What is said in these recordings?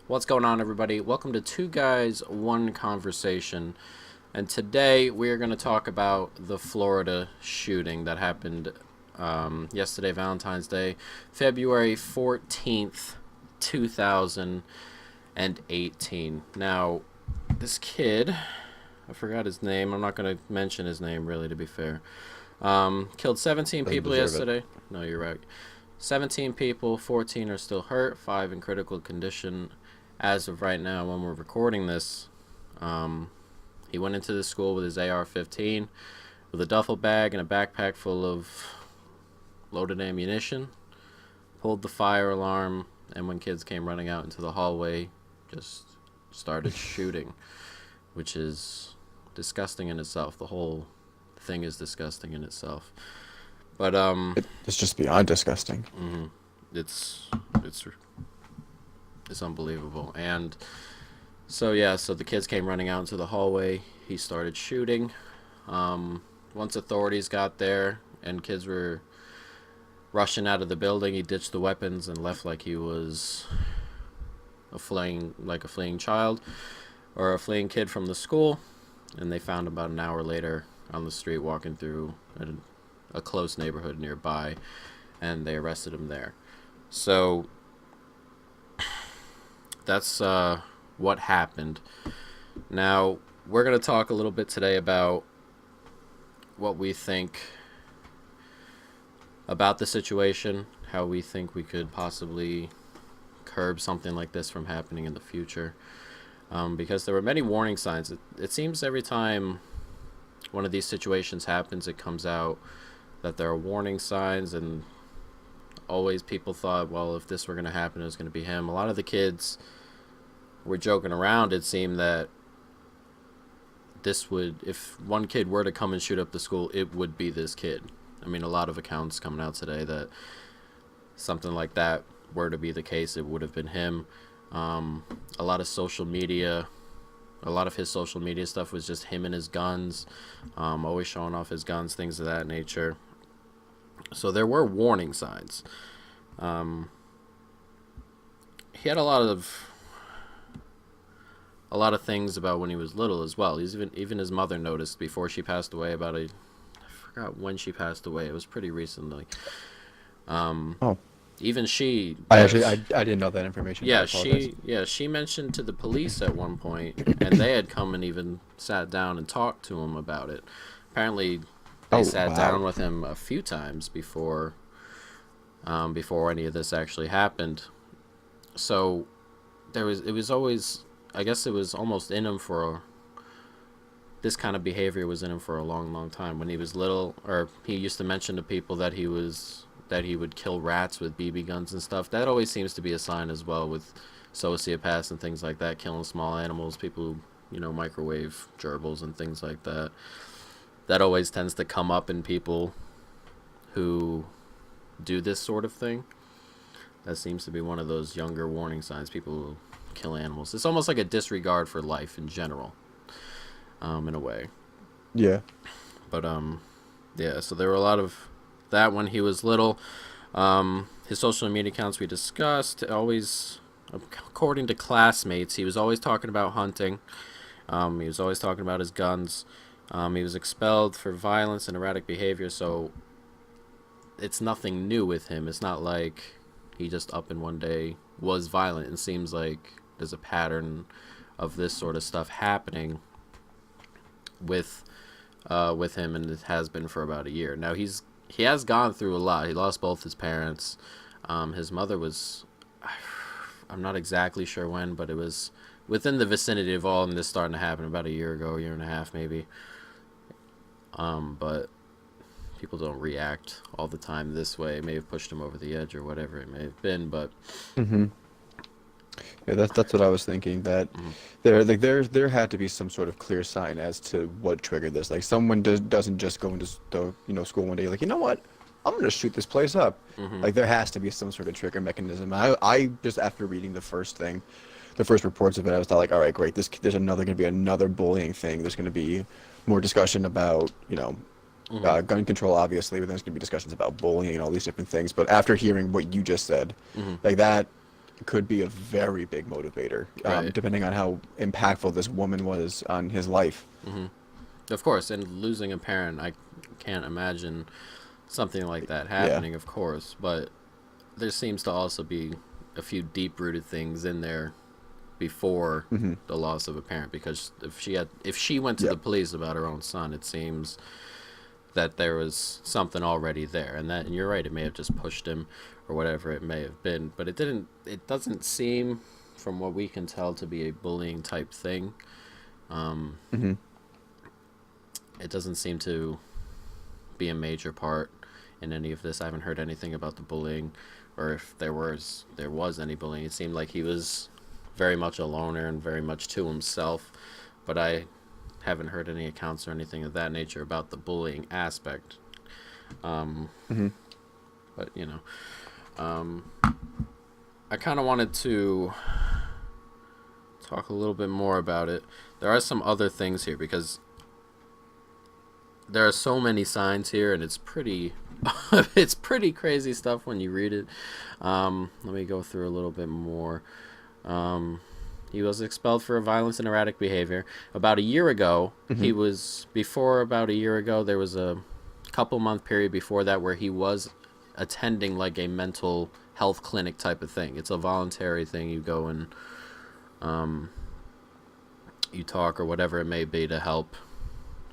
What's going on, everybody? Welcome to Two Guys, One Conversation. And today we're going to talk about the Florida shooting that happened yesterday, Valentine's Day, February 14th, 2018. Now, this kid, I forgot his name. I'm not going to mention his name, really, to be fair. Killed 17 Doesn't people deserve it. yesterday. No, you're right. 17 people, 14 are still hurt, 5 in critical condition as of right now when we're recording this. Um, he went into the school with his AR-15 with a duffel bag and a backpack full of loaded ammunition, pulled the fire alarm, and when kids came running out into the hallway, just started shooting, which is disgusting in itself. The whole thing is disgusting in itself. But It's just beyond disgusting. it's it's it's unbelievable. And so the kids came running out into the hallway. He started shooting. Once authorities got there and kids were rushing out of the building, he ditched the weapons and left like he was a fleeing child or a fleeing kid from the school. And they found him about an hour later on the street walking through a close neighborhood nearby, and they arrested him there. So that's what happened. Now, we're going to talk a little bit today about what we think about the situation, how we think we could possibly curb something like this from happening in the future. Because there were many warning signs. It seems every time one of these situations happens, it comes out that there are warning signs, and always people thought, well, if this were going to happen, it was going to be him. A lot of the kids were joking around. It seemed that if one kid were to come and shoot up the school, it would be this kid. I mean, a lot of accounts coming out today that something like that were to be the case, it would have been him. A lot of social media, a lot of his social media stuff was just him and his guns, always showing off his guns, things of that nature. So there were warning signs. He had a lot of things about when he was little as well. Even his mother noticed before she passed away. I forgot when she passed away. It was pretty recently. Oh, Even she, I actually I didn't know that information. I yeah, apologize. she mentioned to the police at one point, and they had come and even sat down and talked to him about it. Apparently, they Oh sat wow. down with him a few times before any of this actually happened. So it was always, I guess it was almost in him this kind of behavior was in him for a long, long time. When he was little, or he used to mention to people that he would kill rats with BB guns and stuff. That always seems to be a sign as well with sociopaths and things like that, killing small animals, people who, microwave gerbils and things like that. That always tends to come up in people who do this sort of thing. That seems to be one of those younger warning signs. People who kill animals. It's almost like a disregard for life in general, in a way. Yeah. But yeah. So there were a lot of that when he was little. His social media accounts we discussed. Always, according to classmates, he was always talking about hunting. He was always talking about his guns. He was expelled for violence and erratic behavior. So it's nothing new with him. It's not like he just up in one day was violent. It seems like there's a pattern of this sort of stuff happening with him, and it has been for about a year now. He has gone through a lot. He lost both his parents. His mother was, I'm not exactly sure when, but it was within the vicinity of all of this starting to happen about a year ago, a year and a half maybe. But people don't react all the time this way. It may have pushed him over the edge or whatever it may have been, but Mm-hmm. Yeah, that's what I was thinking. That mm, there had to be some sort of clear sign as to what triggered this. Like someone doesn't just go into the school one day like, you know what, I'm gonna shoot this place up. mm-hmm, Like there has to be some sort of trigger mechanism. I just after reading the first reports of it, I was like, all right, great. There's gonna be another bullying thing. There's gonna be more discussion about mm-hmm, gun control, obviously, but there's gonna be discussions about bullying and all these different things. But after hearing what you just said, mm-hmm, like that, could be a very big motivator, Right. depending on how impactful this woman was on his life. Hmm. Of course, and losing a parent, I can't imagine something like that Yeah. happening, of course, but there seems to also be a few deep rooted things in there before Hmm. the loss of a parent, because if she went to the Yep. police about her own son, it seems that there was something already there, and you're right, it may have just pushed him or whatever it may have been, but it doesn't seem, from what we can tell, to be a bullying type thing. um, Hmm. it doesn't seem to be a major part in any of this. I haven't heard anything about the bullying, or if there was any bullying. It seemed like he was very much a loner and very much to himself, but I haven't heard any accounts or anything of that nature about the bullying aspect. Um, Hmm. but um, I kind of wanted to talk a little bit more about it. There are some other things here because there are so many signs here, and it's pretty it's pretty crazy stuff when you read it. Let me go through a little bit more. um, he was expelled for violence and erratic behavior about a year ago. Hmm. He was before About a year ago, there was a couple month period before that where he was attending like a mental health clinic type of thing. It's a voluntary thing. You go and um, you talk or whatever it may be to help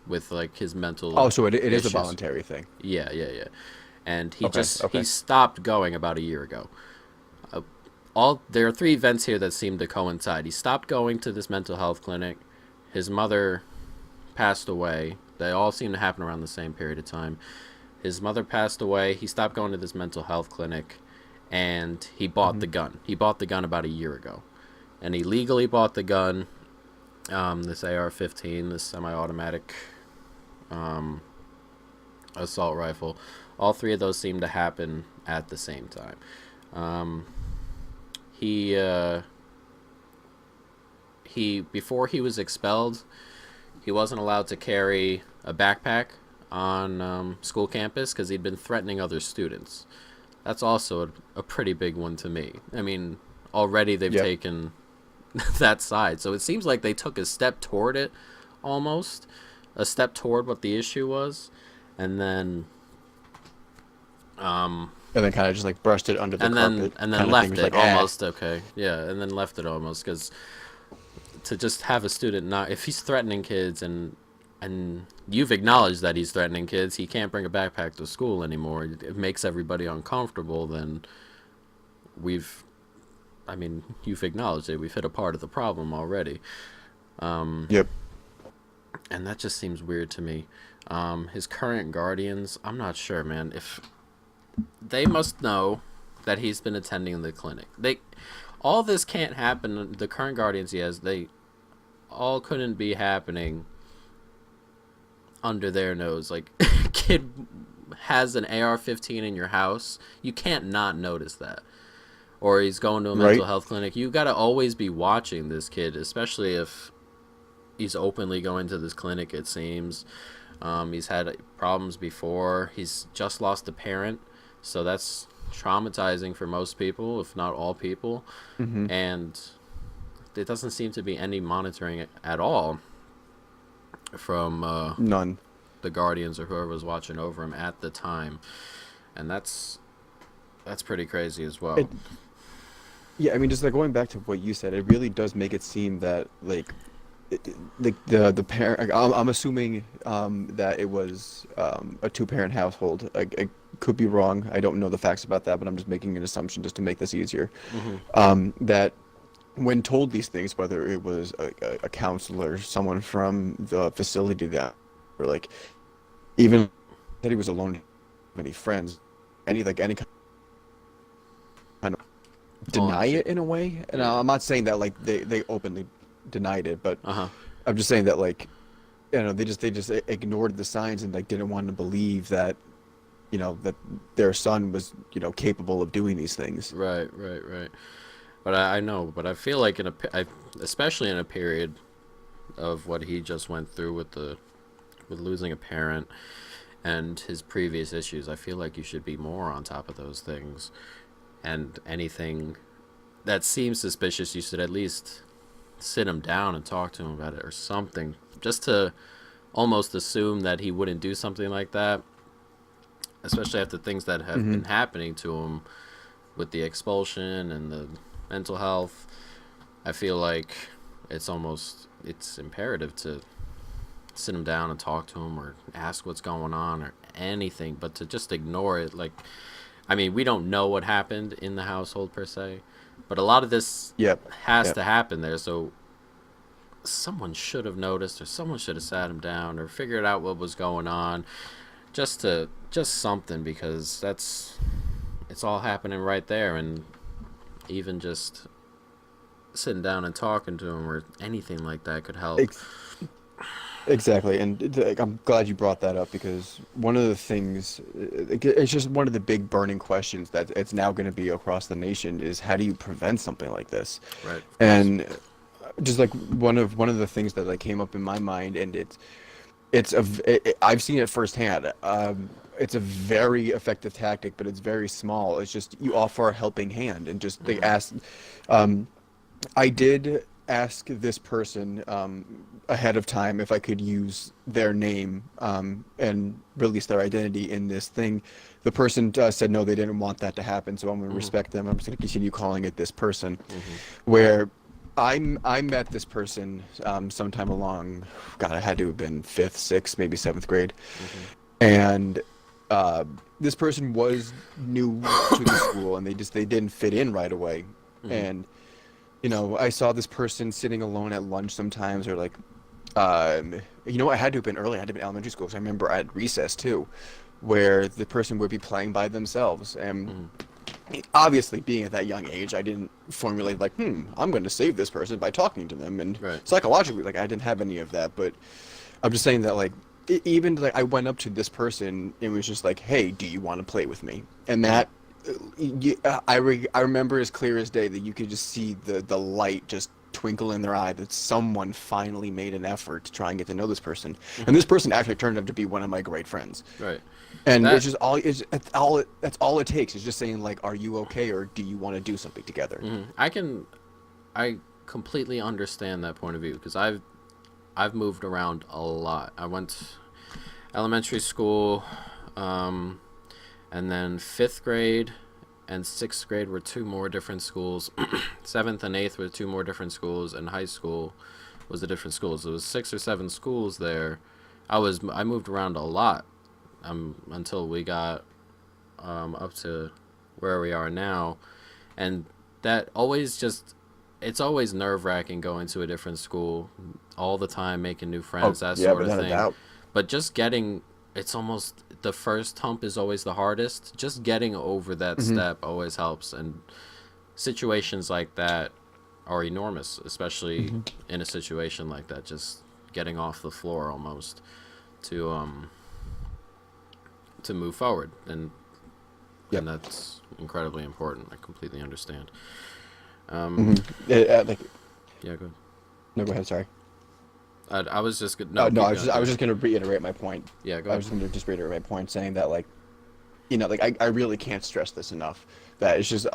with like his mental Oh, so it is a issues. voluntary thing. Yeah, yeah, yeah. And Okay. he Okay. stopped going about a year ago. Uh, all There are three events here that seem to coincide. He stopped going to this mental health clinic. His mother passed away. They all seem to happen around the same period of time. His mother passed away. He stopped going to this mental health clinic, and he bought Hmm. the gun. He bought the gun about a year ago, and he legally bought the gun. This AR-15, this semi-automatic um, assault rifle. All three of those seem to happen at the same time. Um, he he Before he was expelled, he wasn't allowed to carry a backpack on school campus because he'd been threatening other students. That's also a pretty big one to me. I mean, already they've Yep. taken that side, so it seems like they took a step toward it, almost a step toward what the issue was, and then um, And then kind of just like brushed it under the carpet, and then kind of thing. left Was it like, ah, almost okay. Yeah, and then left it almost because to just have a student not, if he's threatening kids and you've acknowledged that he's threatening kids, he can't bring a backpack to school anymore. It makes everybody uncomfortable. Then we've, I mean, you've acknowledged it. We've hit a part of the problem already. Um, yep. and that just seems weird to me. His current guardians, I'm not sure, man. If they must know that he's been attending the clinic. All this can't happen. The current guardians he has, they all couldn't be happening under their nose. Like, kid has an AR-15 in your house, you can't not notice that. Or he's going to a mental Right. health clinic. You got to always be watching this kid, especially if he's openly going to this clinic. It seems he's had problems before. He's just lost a parent, so that's traumatizing for most people, if not all people. Hmm. And there doesn't seem to be any monitoring at all from None. the guardians or whoever was watching over him at the time, and that's pretty crazy as well. It, yeah, I mean, just like going back to what you said, it really does make it seem that like the parent. Like, I'm assuming that it was a two-parent household. I could be wrong. I don't know the facts about that, but I'm just making an assumption just to make this easier. Hmm. That when told these things, whether it was a counselor, someone from the facility that, or like even that he was alone, any friends, any kind of Hold on, deny it in a way. And yeah. I'm not saying that like they openly denied it, but Uh huh. I'm just saying that like they just ignored the signs and like didn't want to believe that that their son was capable of doing these things. Right, right, right. But I know, but I feel like especially in a period of what he just went through with losing a parent and his previous issues, I feel like you should be more on top of those things, and anything that seems suspicious, you should at least sit him down and talk to him about it or something, just to almost assume that he wouldn't do something like that, especially after things that have Hmm. been happening to him with the expulsion and the mental health. I feel like it's imperative to sit him down and talk to him or ask what's going on or anything, but to just ignore it. Like, I mean, we don't know what happened in the household per se, but a lot of this Yep. has Yep. to happen there. So someone should have noticed, or someone should have sat him down or figured out what was going on, just something, because that's it's all happening right there. And even just sitting down and talking to him or anything like that could help. Ex Exactly, and like, I'm glad you brought that up because one of the things, it's just one of the big burning questions that it's now going to be across the nation is how do you prevent something like this? Right, of course. And just like one of the things that like came up in my mind, and I've seen it firsthand. It's a very effective tactic, but it's very small. It's just you offer a helping hand and just they Mm-hmm. ask. Um, I did ask this person ahead of time if I could use their name and release their identity in this thing. The person said no, they didn't want that to happen, so I'm going to Mm-hmm. respect them. I'm just going to continue calling it this person. Mm-hmm. Where I met this person sometime along, God, I had to have been fifth, sixth, maybe seventh grade, Mm-hmm. and uh, this person was new to the school, and they didn't fit in right away, Mm-hmm. and I saw this person sitting alone at lunch sometimes, or like, um, I had to have been early. I had to have been elementary school. So I remember at recess too, where the person would be playing by themselves. And Mm-hmm. obviously, being at that young age, I didn't formulate like, I'm going to save this person by talking to them. And Right. psychologically, like, I didn't have any of that. But I'm just saying that, like, even like I went up to this person and was just like, "Hey, do you want to play with me?" And Mm-hmm. that I remember as clear as day that you could just see the light just twinkle in their eye that someone finally made an effort to try and get to know this person. And Mm-hmm. this person actually turned out to be one of my great friends. Right. And That. that's all it takes is just saying like, "Are you okay, or do you want to do something together?" Mm-hmm. I completely understand that point of view because I've moved around a lot. I went elementary school, um, and then fifth grade and sixth grade were two more different schools. Seventh and eighth were two more different schools, and high school was a different school. So it was six or seven schools there. I moved around a lot, until we got up to where we are now, and that always just it's always nerve wracking going to a different school all the time, making new Oh friends, that yeah, sort of without a thing. doubt. But just getting it's almost the first hump is always the hardest. Just getting over that Hmm. step always helps, and situations like that are enormous, especially Hmm. in a situation like that. Just getting off the floor almost to to move forward, and Yep. that's incredibly important. I completely understand. Hmm. Um, Like, yeah, good. no, go ahead. Sorry. I was just good. No, No, keep going. I Go was ahead. just going to reiterate my point. Yeah, go I ahead. was going to just reiterate my point, saying that like, like I really can't stress this enough. That it's just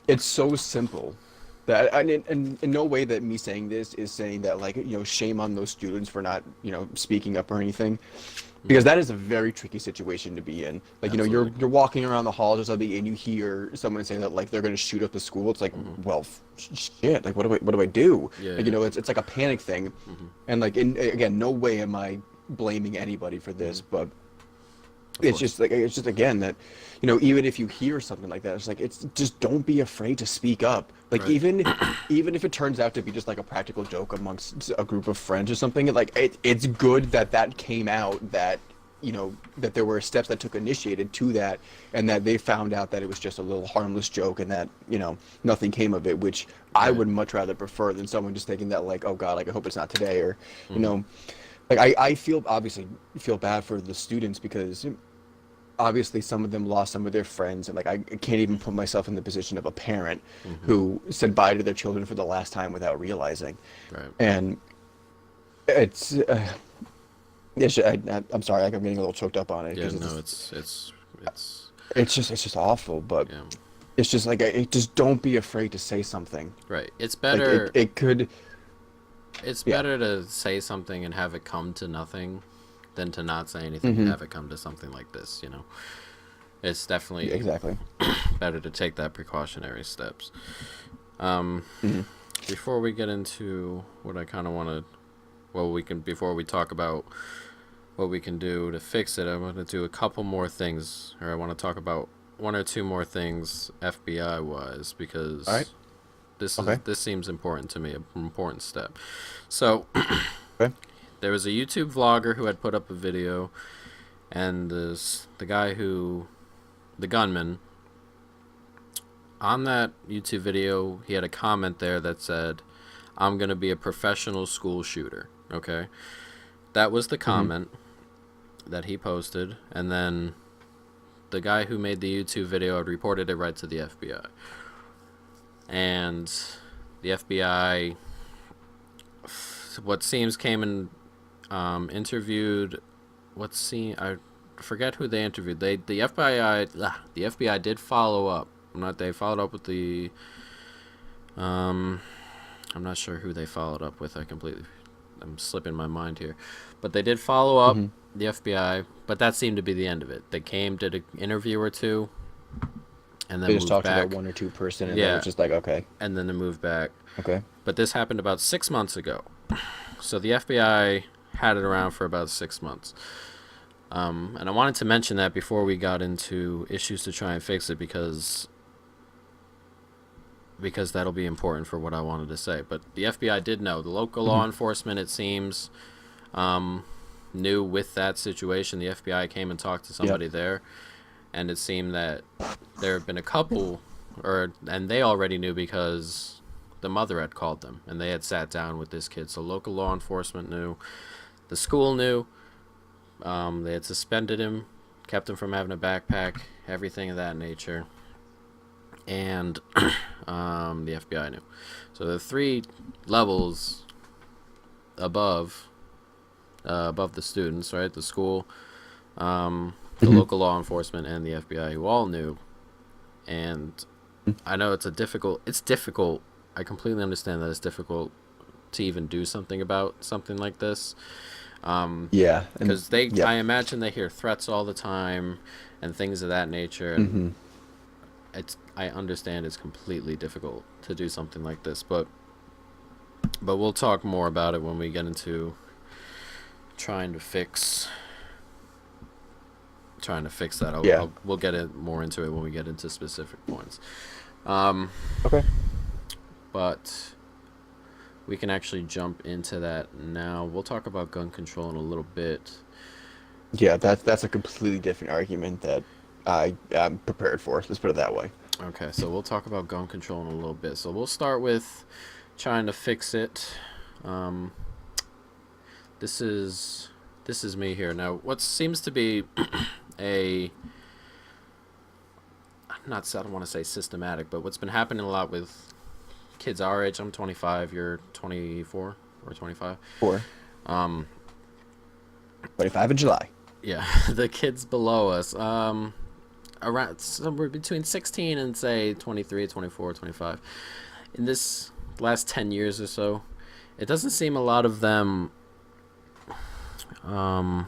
it's so simple that and in no way that me saying this is saying that like shame on those students for not speaking up or anything, because Mm-hmm. that is a very tricky situation to be in. Like Absolutely. you're walking around the halls or something and you hear someone say that like they're going to shoot up the school. It's like, Mm-hmm. well, shit. Like what do I do? Yeah, Like yeah. it's like a panic thing, Mm-hmm. and like again, no way am I blaming anybody for Mm-hmm. this, but Of it's course. just like it's just again that even if you hear something like that, it's like it's just don't be afraid to speak up. Like Right. even if it turns out to be just like a practical joke amongst a group of friends or something, like it's good that that came out, that that there were steps that took initiated to that, and that they found out that it was just a little harmless joke, and that nothing came of it, which I Right. would much rather prefer than someone just thinking that like, oh God, like I hope it's not today, or you Mm-hmm. know like I feel obviously feel bad for the students because obviously some of them lost some of their friends, and like I can't even put myself in the position of a parent Mm-hmm. who said bye to their children for the last time without realizing. Right. And it's I'm sorry, like I'm getting a little choked up on it Yeah. because No. It's. it's just awful. But Yeah. it's just like just don't be afraid to say something. Right. Like it could, It's yeah. better to say something and have it come to nothing than to not say anything and Mm-hmm. have it come to something like this, you know. It's Yeah, definitely exactly. better to take that precautionary steps. Um, Mm-hmm. Before we get into what I kind of want to, well, we can before we talk about what we can do to fix it, I want to do a couple more things, or I want to talk about one or two more things FBI wise All right. because Okay. this seems important to me, an important step. So Okay. there was a YouTube vlogger who had put up a video, and the guy who the gunman on that YouTube video, he had a comment there that said, "I'm gonna be a professional school shooter." Okay, that was the Mm-hmm. comment that he posted, and then the guy who made the YouTube video had reported it right to the FBI, and the FBI, what seems came and interviewed. What seem I forget who they interviewed. The FBI did follow up. Not they followed up with the um I'm not sure who they followed up with. I'm slipping my mind here. But they did follow up Mm-hmm. the FBI, but that seemed to be the end of it. They came, did an interview or two, and then They just moved talked to that back. one or two person, and they were Yeah, just like, okay, and then they moved back. okay. But this happened about 6 months ago. So the FBI had it around for about 6 months. And I wanted to mention that before we got into issues to try and fix it because that'll be important for what I wanted to say. But the FBI did know. The local Mm-hmm. law enforcement, it seems, knew with that situation. The FBI came and talked to Yep. somebody there, and it seemed that there have been a couple, and they already knew because the mother had called them and they had sat down with this kid. So local law enforcement knew, the school knew. They had suspended him, kept him from having a backpack, everything of that nature, and the FBI knew. So the three levels above, above the students, right? The school, the Mm-hmm. local law enforcement, and the FBI, who all knew. And I know it's a difficult. It's difficult. I completely understand that it's difficult to even do something about something like this. Yeah, and Because yep. I imagine they hear threats all the time and things of that nature, and Mm-hmm. I understand it's completely difficult to do something like this, but we'll talk more about it when we get into trying to fix that. Yeah. We'll get it more into it when we get into specific points. Um, Okay. but we can actually jump into that now. We'll talk about gun control in a little bit. Yeah, that's a completely different argument that I am prepared for. Let's put it that way. Okay, so we'll talk about gun control in a little bit. So we'll start with trying to fix it. Um, this is me here now. What seems to be a I don't want to say systematic, but what's been happening a lot with kids our age. I'm 25. You're 24 or 25. 4, Um, 25 in July. yeah, the kids below us. Around somewhere between 16 and say 23, 24, 25. In this last 10 years or so, it doesn't seem a lot of them. Um,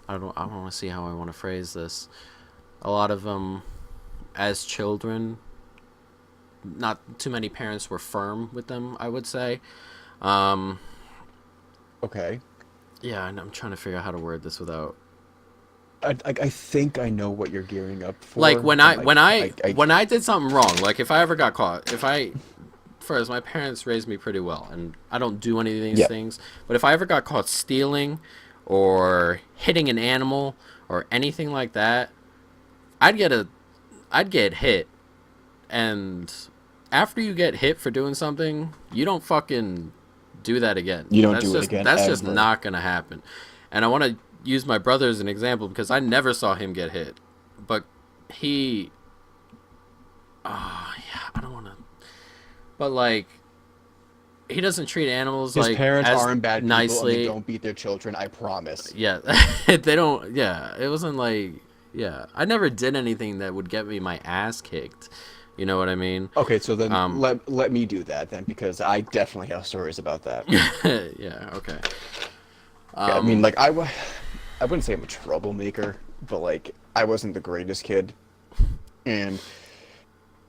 I don't. I want to see how I want to phrase this. A lot of them, as children, not too many parents were firm with them, I would say. Um, Okay. yeah, and I'm trying to figure out how to word this without I think I know what you're gearing up like for, and when I did something wrong, like if I ever got caught, if I first my parents raised me pretty well, and I don't do any of these yeah. things, but if I ever got caught stealing or hitting an animal or anything like that, I'd get a I'd get hit, and after you get hit for doing something, you don't fucking do that again. You don't do it again That's just ever. not gonna happen. And I want to use my brother as an example because I never saw him get hit, but he, yeah, I don't want to, but like he doesn't treat animals His like parents as aren't bad people, and they nicely. don't beat their children. I promise. Yeah, they don't. Yeah, it wasn't like Yeah, I never did anything that would get me my ass kicked. You know what I mean? Okay, so then Um, let me do that then because I definitely have stories about that. yeah, okay. Yeah, I mean, Um, like I wouldn't say I'm a troublemaker, but like I wasn't the greatest kid, and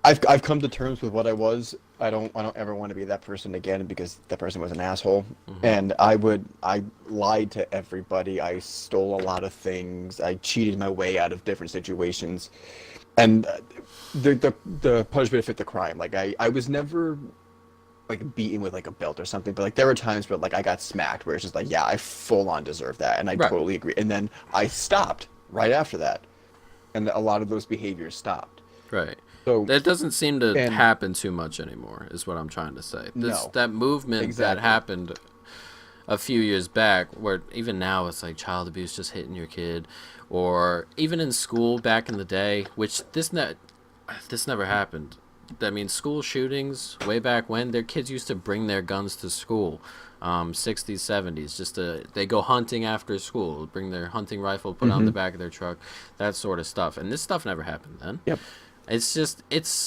I've come to terms with what I was. I don't ever want to be that person again because that person was an asshole. mhm. And I lied to everybody. I stole a lot of things. I cheated my way out of different situations. And the punishment fit the crime. Like I was never like beaten with like a belt or something, but like there were times where like I got smacked where it's just like, yeah, I full on deserve that, and I Right, totally agree. And then I stopped right after that, and a lot of those behaviors stopped. right. So That doesn't seem to and happen too much anymore, is what I'm trying to say. This no, that movement that exactly. happened a few years back, where even now it's like child abuse just hitting your kid, or even in school back in the day, which this never happened. I mean, school shootings way back when, their kids used to bring their guns to school, 60s, 70s, just to they go hunting after school, bring their hunting rifle, put it on the Hmm. back of their truck, that sort of stuff. And this stuff never happened then. Yep. It's just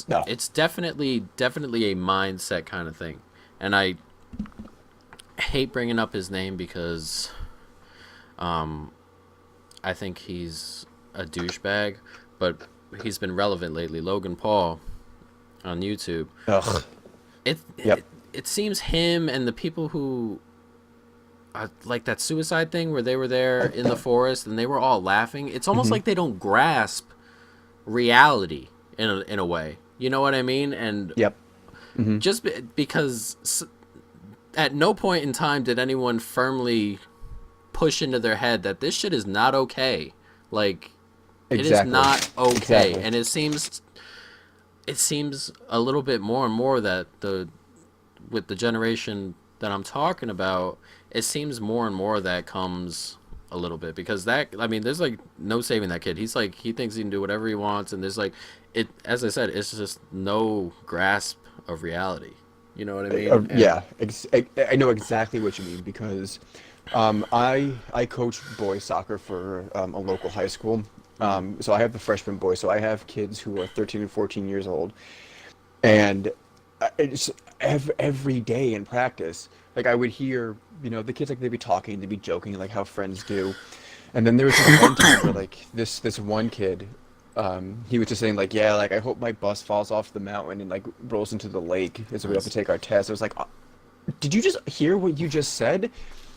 No. it's definitely a mindset kind of thing, and I hate bringing up his name because um, I think he's a douchebag, but he's been relevant lately. Logan Paul on YouTube. Ugh. It Yep. it, it seems him and the people who like that suicide thing where they were there in the forest and they were all laughing. It's almost Hmm. like they don't grasp reality in a way. You know what I mean? And Yep. Hmm. because at no point in time did anyone firmly push into their head that this shit is not okay. Like it is Exactly. not okay, Exactly. and it seems a little bit more and more that the with the generation that I'm talking about, it seems more and more that comes a little bit because that I mean, there's like no saving that kid. He's like he thinks he can do whatever he wants, and there's like it. As I said, it's just no grasp of reality. You know what I mean? And Yeah, I know exactly what you mean because I coach boys soccer for a local high school. mhm, So I have the freshman boys. So I have kids who are 13 and 14 years old, and it's every day in practice. Like I would hear, the kids like they'd be talking, they'd be joking, like how friends do. And then there was this one time where like this one kid, he was just saying like, yeah, like I hope my bus falls off the mountain and like rolls into the lake, and so we have to nice. take our test. I was like, did you just hear what you just said?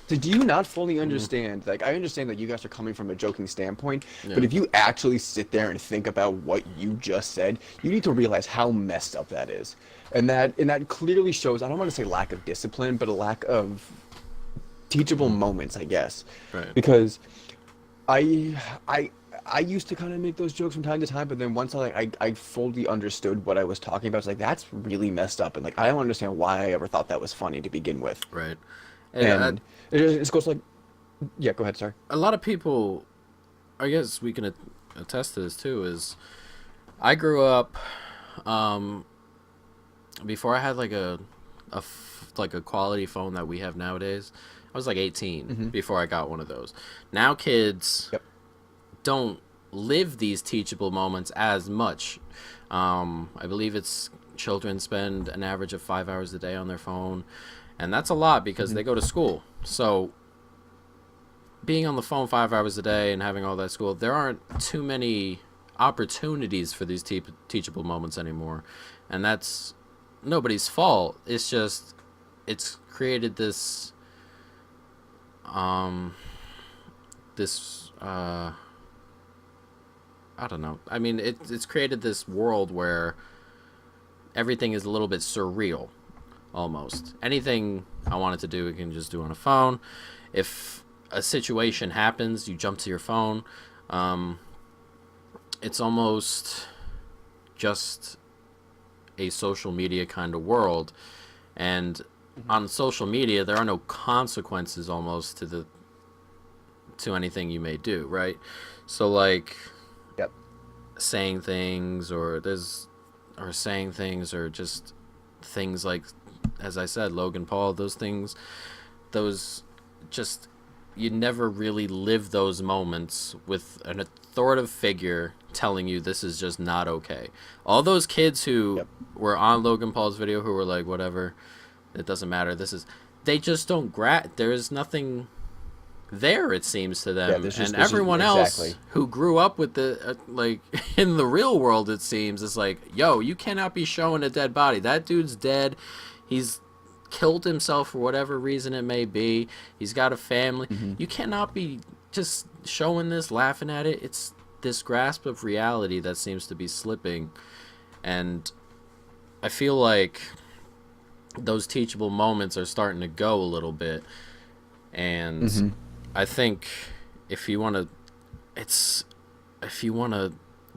Did you not fully Mhm, understand? Like, I understand that you guys are coming from a joking standpoint, but yeah, if you actually sit there and think about what you just said, you need to realize how messed up that is. And that clearly shows, I don't want to say lack of discipline, but a lack of teachable mhm, moments, I guess. right. Because I I I used to kind of make those jokes from time to time, but then once I fully understood what I was talking about, it's like that's really messed up, and like I don't understand why I ever thought that was funny to begin with. Right. And And it just goes like, yeah, go ahead, sorry. a lot of people, I guess we can attest to this too, is I grew up um, before I had like like a quality phone that we have nowadays. I was like 18 Hmm. before I got one of those. Now kids Yep. don't live these teachable moments as much. I believe it's children spend an average of 5 hours a day on their phone, and that's a lot because Hmm. they go to school. So being on the phone 5 hours a day and having all that school, there aren't too many opportunities for these teachable moments anymore, and that's nobody's fault. It's just it's created um this I don't know. I mean, it's created this world where everything is a little bit surreal, almost. Anything I wanted to do, we can just do on a phone. If a situation happens, you jump to your phone. Um, it's almost just a social media kind of world, and Hmm. on social media, there are no consequences almost to anything you may do, right? So like Yep. saying things or saying things or just things like as I said, Logan Paul, those things, those just you never really live those moments with a authoritative figure telling you this is just not okay. All those kids who Yep. were on Logan Paul's video who were like, whatever, it doesn't matter. They just don't there is nothing there, it seems to Yeah, them, and there's just everyone else exactly. who grew up with the like in the real world, it seems, is like, yo, you cannot be showing a dead body. That dude's dead. He's killed himself for whatever reason it may be. He's got a family. Hmm. You cannot be just showing this, laughing at it. It's this grasp of reality that seems to be slipping, and I feel like those teachable moments are starting to go a little bit. And Hmm. I think if you want to,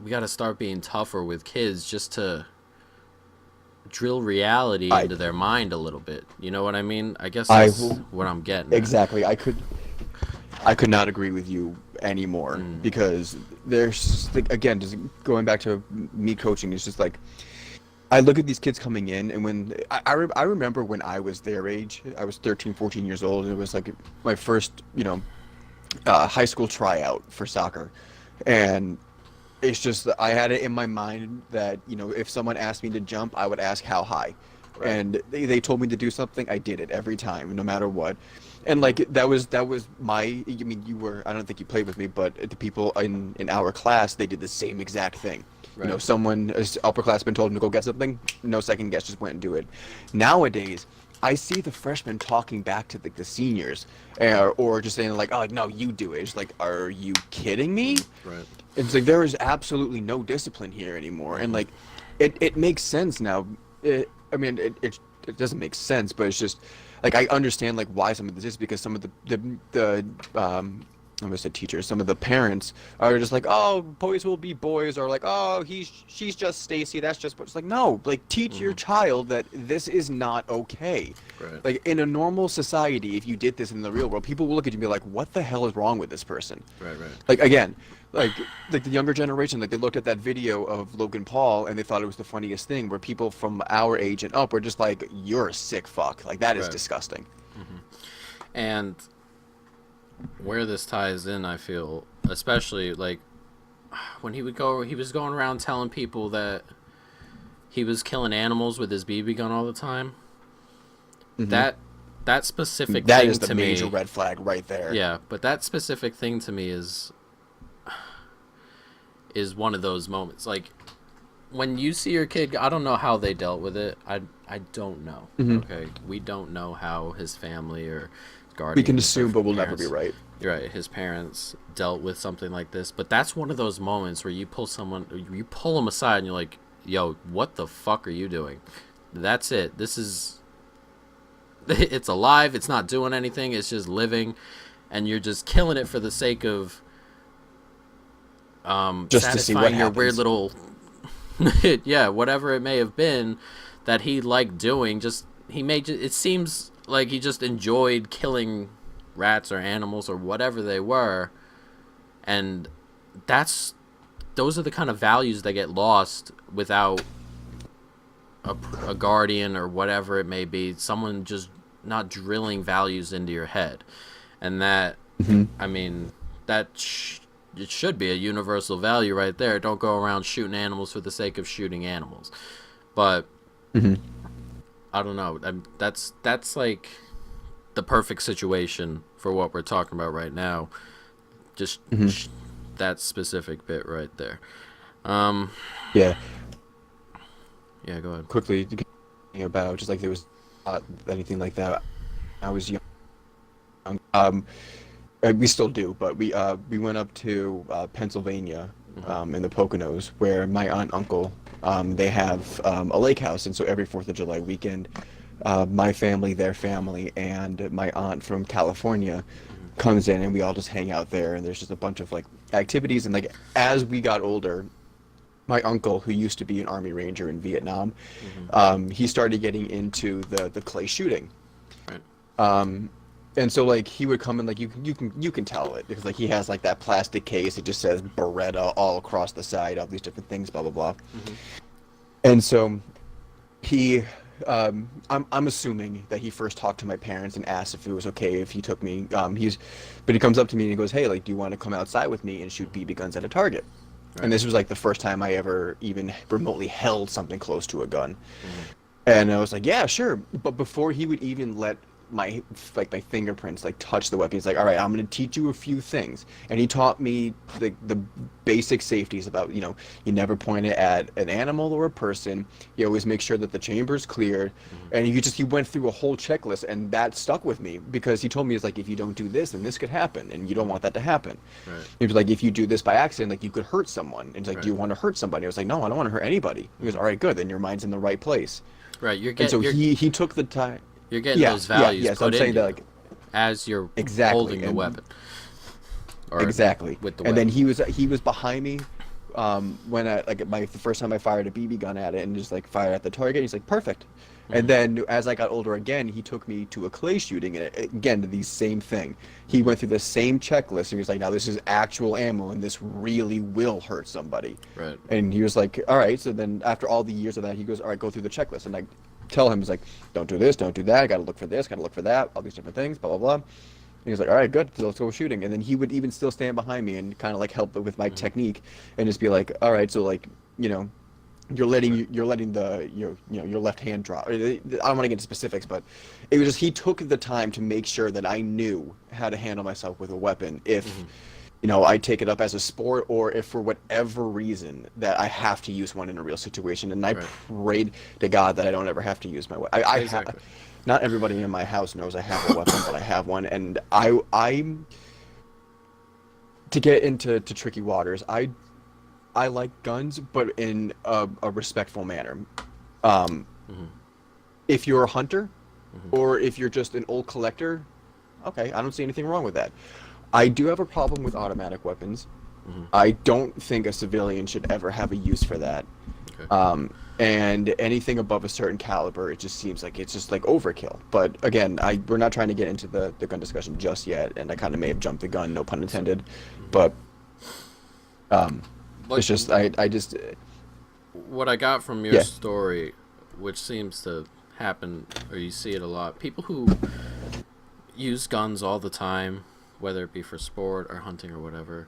we got to start being tougher with kids just to drill reality I into their mind a little bit. You know what I mean? I guess I that's will what I'm getting at. exactly. I could not agree with you anymore because there's like, again, just going back to me coaching, it's just like I look at these kids coming in, and when I remember when I was their age, I was 13, 14 years old, and it was like my first, high school tryout for soccer. And it's just that I had it in my mind that, if someone asked me to jump, I would ask how high. Right. And they told me to do something, I did it every time, no matter what. And like that was my, I mean, I don't think you played with me, but the people in our class, they did the same exact thing. Right. Someone, an upperclassman told him to go get something, no second guess, just went and do it. Nowadays, I see the freshmen talking back to the seniors, or just saying like, "Oh, no, you do it." It's like, are you kidding me? Right. It's like there is absolutely no discipline here anymore, and like, it makes sense now. I mean, it doesn't make sense, but it's just like I understand like why some of this is because some of the I'm gonna say teachers, some of the parents are just like, oh, boys will be boys, or like, oh, she's just Stacy, that's just. But it's like, no, like teach your child that this is not okay. Right. Like in a normal society, if you did this in the real world, people will look at you and be like, what the hell is wrong with this person? Right. Right. Like again, like the younger generation, like they looked at that video of Logan Paul and they thought it was the funniest thing, where people from our age and up were just like, you're a sick fuck, like that is Right. disgusting. And where this ties in, I feel, especially like when he was going around telling people that he was killing animals with his BB gun all the time. That specific That thing is the to major me, red flag right there. yeah, but that specific thing to me is one of those moments. Like when you see your kid, I don't know how they dealt with it. I don't know. Okay, we don't know how his family or guardians. We can or assume, but we'll never be parents- right. Right, his parents dealt with something like this, but that's one of those moments where you pull them aside, and you're like, "Yo, what the fuck are you doing?" That's it. This is. It's alive. It's not doing anything. It's just living, and you're just killing it for the sake of Just to see what satisfying your weird happens. little, yeah, whatever it may have been that he liked doing. Just it seems like he just enjoyed killing rats or animals or whatever they were, and those are the kind of values that get lost without a guardian or whatever it may be, someone just not drilling values into your head. And that, I mean, it should be a universal value right there. Don't go around shooting animals for the sake of shooting animals. But I don't know. That's like the perfect situation for what we're talking about right now. Just that specific bit right there. Yeah. Yeah, go ahead. Quickly about just like there was not anything like that. I was young. We still do, but we went up to Pennsylvania, in the Poconos, where my aunt and uncle, they have a lake house, and so every 4th of July weekend, my family, their family, and my aunt from California comes in, and we all just hang out there, and there's just a bunch of like activities, and like as we got older, my uncle, who used to be an Army Ranger in Vietnam, he started getting into the clay shooting. Right. And so like he would come in, like you can tell it because like he has like that plastic case. It just says Beretta all across the side, all these different things, blah blah blah. And so he I'm assuming that he first talked to my parents and asked if it was okay if he took me. But he comes up to me and he goes, "Hey, like, do you want to come outside with me and shoot BB guns at a target?" And Right. this was like the first time I ever even remotely held something close to a gun. Mm-hmm. And I was like, yeah, sure. But before he would even let my my fingerprints like touch the weapon, he's like, all right, I'm gonna teach you a few things. And he taught me the basic safeties about, you never point it at an animal or a person. You always make sure that the chamber's cleared. Mm-hmm. And he went through a whole checklist, and that stuck with me because he told me, it's like, if you don't do this, then this could happen, and you don't Mm-hmm. want that to happen. Right. He was like, if you do this by accident, like, you could hurt someone. And he's like, do Right. you want to hurt somebody? I was like, no, I don't want to hurt anybody. He goes, Mm-hmm. all right, good, then your mind's in the right place. Right. And so he took the time. You're getting Yeah, those values yes. I'm put in saying that, you like, as you're exactly, holding the and weapon or exactly. with the And then weapon. he was behind me, when the first time I fired a BB gun at it and just like fired at the target. He's like, perfect. And Mm-hmm. then as I got older again, he took me to a clay shooting, and again, the same thing. He Mm-hmm. went through the same checklist, and he was like, now this is actual ammo, and this really will hurt somebody. Right. And he was like, all right. So then after all the years of that, he goes, all right, go through the checklist. And I tell him, he's like, don't do this, don't do that. I got to look for this, got to look for that, all these different things, blah, blah, blah. And he was like, all right, good. So let's go shooting. And then he would even still stand behind me and kind of like help with my Mm-hmm. technique and just be like, all right, so like, you know, Right. you're letting your left hand drop. I don't want to get into specifics, but it was just he took the time to make sure that I knew how to handle myself with a weapon if Mm-hmm. I take it up as a sport, or if for whatever reason that I have to use one in a real situation. And I Right. prayed to God that I don't ever have to use my weapon. Exactly. Not everybody in my house knows I have a weapon, but I have one, and I'm to get into tricky waters. I like guns, but in a respectful manner. Um, Mm-hmm. if you're a hunter, Mm-hmm. or if you're just an old collector, okay, I don't see anything wrong with that. I do have a problem with automatic weapons. Mm-hmm. I don't think a civilian should ever have a use for that. Okay. And anything above a certain caliber, it just seems like it's just like overkill. But again, we're not trying to get into the gun discussion just yet, and I kind of may have jumped the gun, no pun intended. But um, Like it's just I just what I got from your yeah. story, which seems to happen, or you see it a lot, people who use guns all the time, whether it be for sport or hunting or whatever,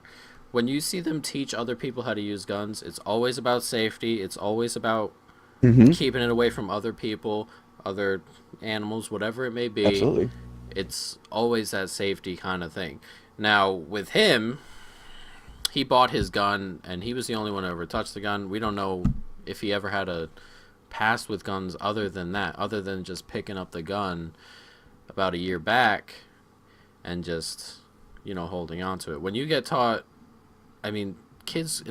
when you see them teach other people how to use guns, it's always about safety. It's always about Hmm. keeping it away from other people, other animals, whatever it may be. Absolutely. It's always that safety kind of thing. Now, with him, he bought his gun, and he was the only one to ever touch the gun. We don't know if he ever had a past with guns other than that, other than just picking up the gun about a year back and just, holding on to it. When you get taught, I mean, kids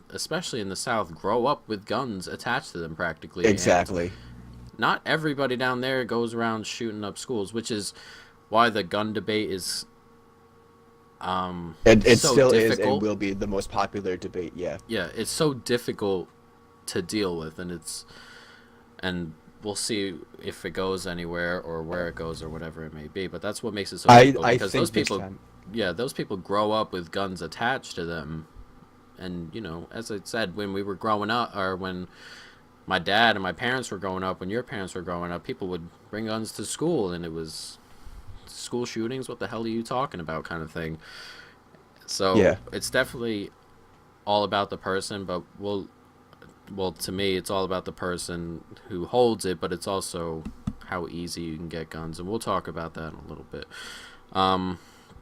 especially in the South, grow up with guns attached to them practically, and Exactly. not everybody down there goes around shooting up schools, which is why the gun debate is It so still is and difficult. will be the most popular debate. Yeah. Yeah, it's so difficult to deal with, and we'll see if it goes anywhere or where it goes or whatever it may be. But that's what makes it so difficult I because those think this people, time. yeah, those people grow up with guns attached to them, and as I said, when we were growing up, or when my dad and my parents were growing up, when your parents were growing up, people would bring guns to school, and it was school shootings. What the hell are you talking about, kind of thing. So Yeah. it's definitely all about the person, but well, to me, it's all about the person who holds it, but it's also how easy you can get guns, and we'll talk about that in a little bit. Um,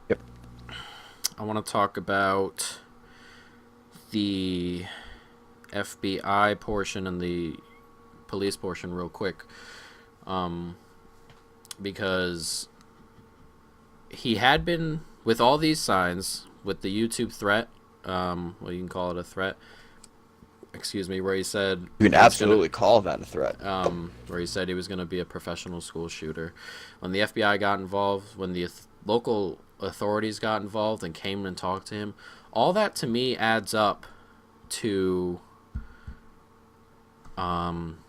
Yep. I want to talk about the FBI portion and the police portion real quick, um, because he had been with all these signs with the YouTube threat. Well, you can call it a threat. Excuse me, where he said You can he was gonna absolutely call that a threat. where he said he was going to be a professional school shooter. When the FBI got involved, when the local authorities got involved and came and talked to him, all that to me adds up to um,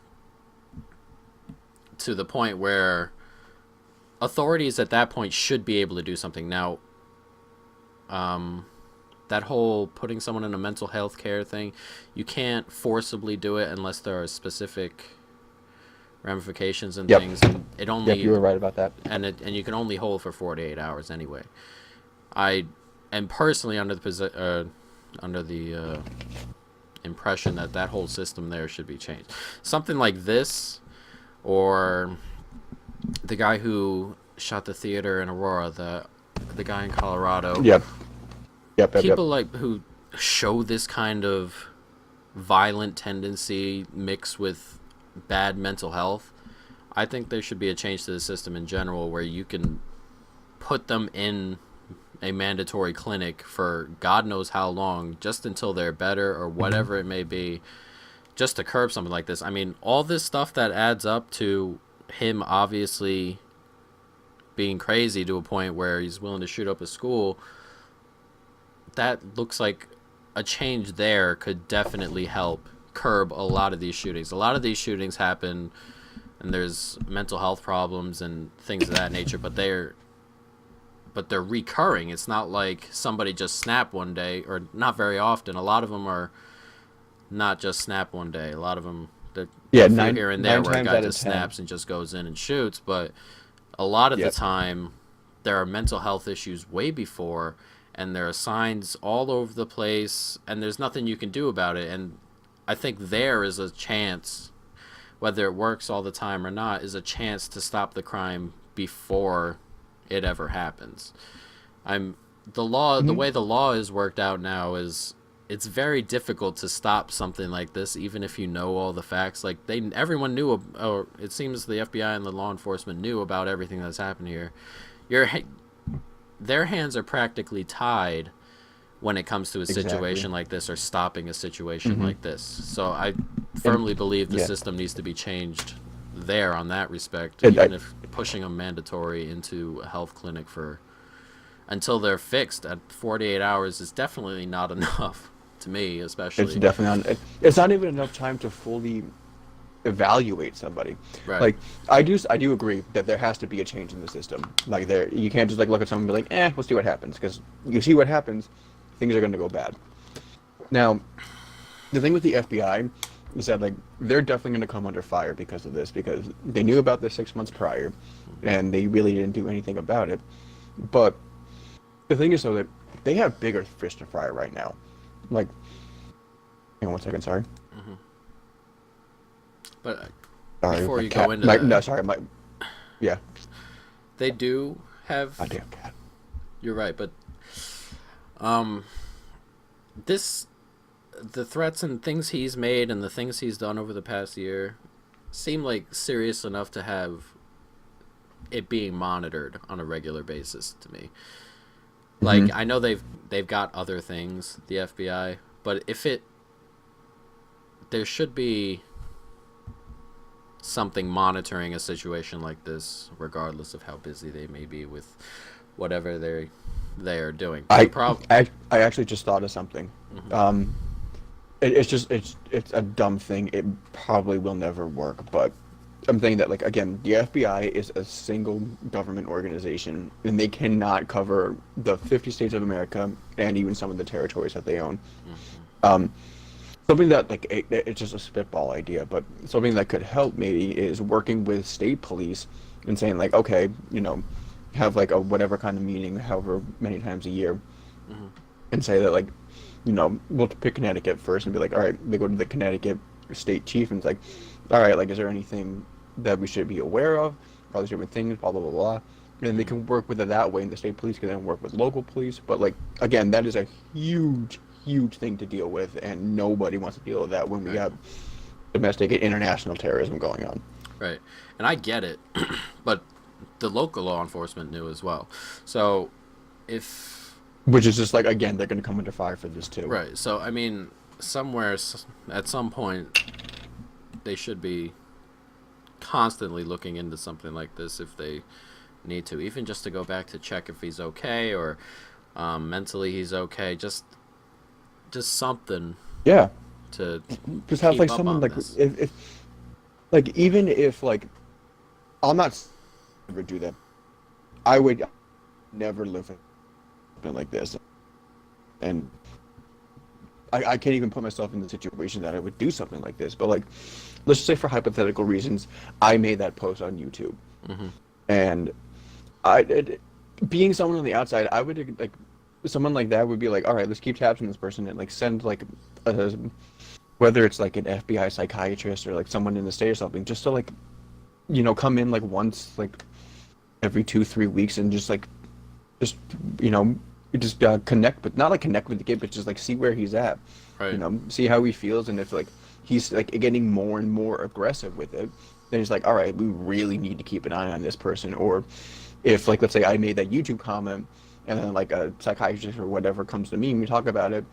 to the point where authorities at that point should be able to do something. Now, that whole putting someone in a mental health care thing, you can't forcibly do it unless there are specific ramifications and Yep. things, and it Yep, you only were right about that. and you can only hold for 48 hours anyway. I am personally under the impression that that whole system there should be changed. Something like this, or the guy who shot the theater in Aurora, the guy in Colorado, Yep. Yep. Yep. Yep. people like who show this kind of violent tendency mixed with bad mental health, I think there should be a change to the system in general where you can put them in a mandatory clinic for God knows how long, just until they're better or whatever it may be, just to curb something like this. I mean, all this stuff that adds up to him obviously being crazy to a point where he's willing to shoot up a school, that looks like a change there could definitely help curb a lot of these shootings. A lot of these shootings happen and there's mental health problems and things of that nature, but they're recurring. It's not like somebody just snapped one day, or not very often. A lot of them are not just snap one day. A lot of them, there Yeah. are a few Nine here and there nine where a times guy out of just 10. snaps and just goes in and shoots, but a lot of the Yep. time there are mental health issues way before, and there are signs all over the place, and there's nothing you can do about it. And I think there is a chance, whether it works all the time or not, is a chance to stop the crime before it ever happens. I'm the Mhm. way the law is worked out now is it's very difficult to stop something like this, even if you know all the facts. Like everyone knew, or it seems the FBI and the law enforcement knew about everything that's happened here. Your their hands are practically tied when it comes to a Exactly. situation like this or stopping a situation Hmm. like this. So I And firmly believe the yeah, system needs to be changed there on that respect, and even if pushing them mandatory into a health clinic for until they're fixed at 48 hours is definitely not enough to me, it's especially. definitely not. It's not even enough time to fully evaluate somebody. Right. Like I do agree that there has to be a change in the system. Like there, you can't just like look at someone and be like, we'll see what happens. Because you see what happens, things are going to go bad. Now, the thing with the FBI is that like they're definitely going to come under fire because of this, because they knew about this 6 months prior, and they really didn't do anything about it. But the thing is though that they have bigger fish to fry right now. Like, hang on one second, sorry. Hmm. But Sorry, before my you go cat. into My that, no, sorry, my yeah, they do my have. damn cat. You're right, but um, this the threats and things he's made and the things he's done over the past year seem like serious enough to have it being monitored on a regular basis to me. Hmm. Like I know they've got other things, the FBI, but if it there should be something monitoring a situation like this regardless of how busy they may be with whatever they are doing. The I, problem. I actually just thought of something. Hmm. Um, it's just it's a dumb thing. It probably will never work, but I'm thinking that like again, the FBI is a single government organization, and they cannot cover the 50 states of America and even some of the territories that they own. Hmm. Um, Something that like it's just a spitball idea, but something that could help maybe is working with state police and saying like, okay, have like a whatever kind of meeting, however many times a year, Hmm. and say that like, we'll pick Connecticut first and be like, all right, they go to the Connecticut state chief and it's like, all right, like, is there anything that we should be aware of? All these different things, blah blah blah blah. And then they Hmm. can work with it that way, and the state police can then work with local police. But like again, that is a huge thing to deal with, and nobody wants to deal with that when we Right. have domestic and international terrorism going on. Right. And I get it, but the local law enforcement knew as well. So if Which is just like again, they're going to come under fire for this too. right, so I mean, somewhere at some point they should be constantly looking into something like this if they need to, even just to go back to check if he's okay or mentally he's okay. Just something Yeah, to just have keep like up someone on like this. if like even if like I'm not ever do that, I would never live in something like this, and I can't even put myself in the situation that I would do something like this. But like, let's just say for hypothetical reasons, I made that post on YouTube, Mm-hmm. and being someone on the outside, I would like someone like that would be like, all right, let's keep tabs on this person and like send like a, whether it's like an FBI psychiatrist or like someone in the state or something, just to like come in like once like every 2 3 weeks and just you know just connect, but not like connect with the kid, but just like see where he's at, Right. see how he feels, and if like he's like getting more and more aggressive with it, then it's like, all right, we really need to keep an eye on this person. Or if like let's say I made that YouTube comment and then like a psychiatrist or whatever comes to me and we talk about it,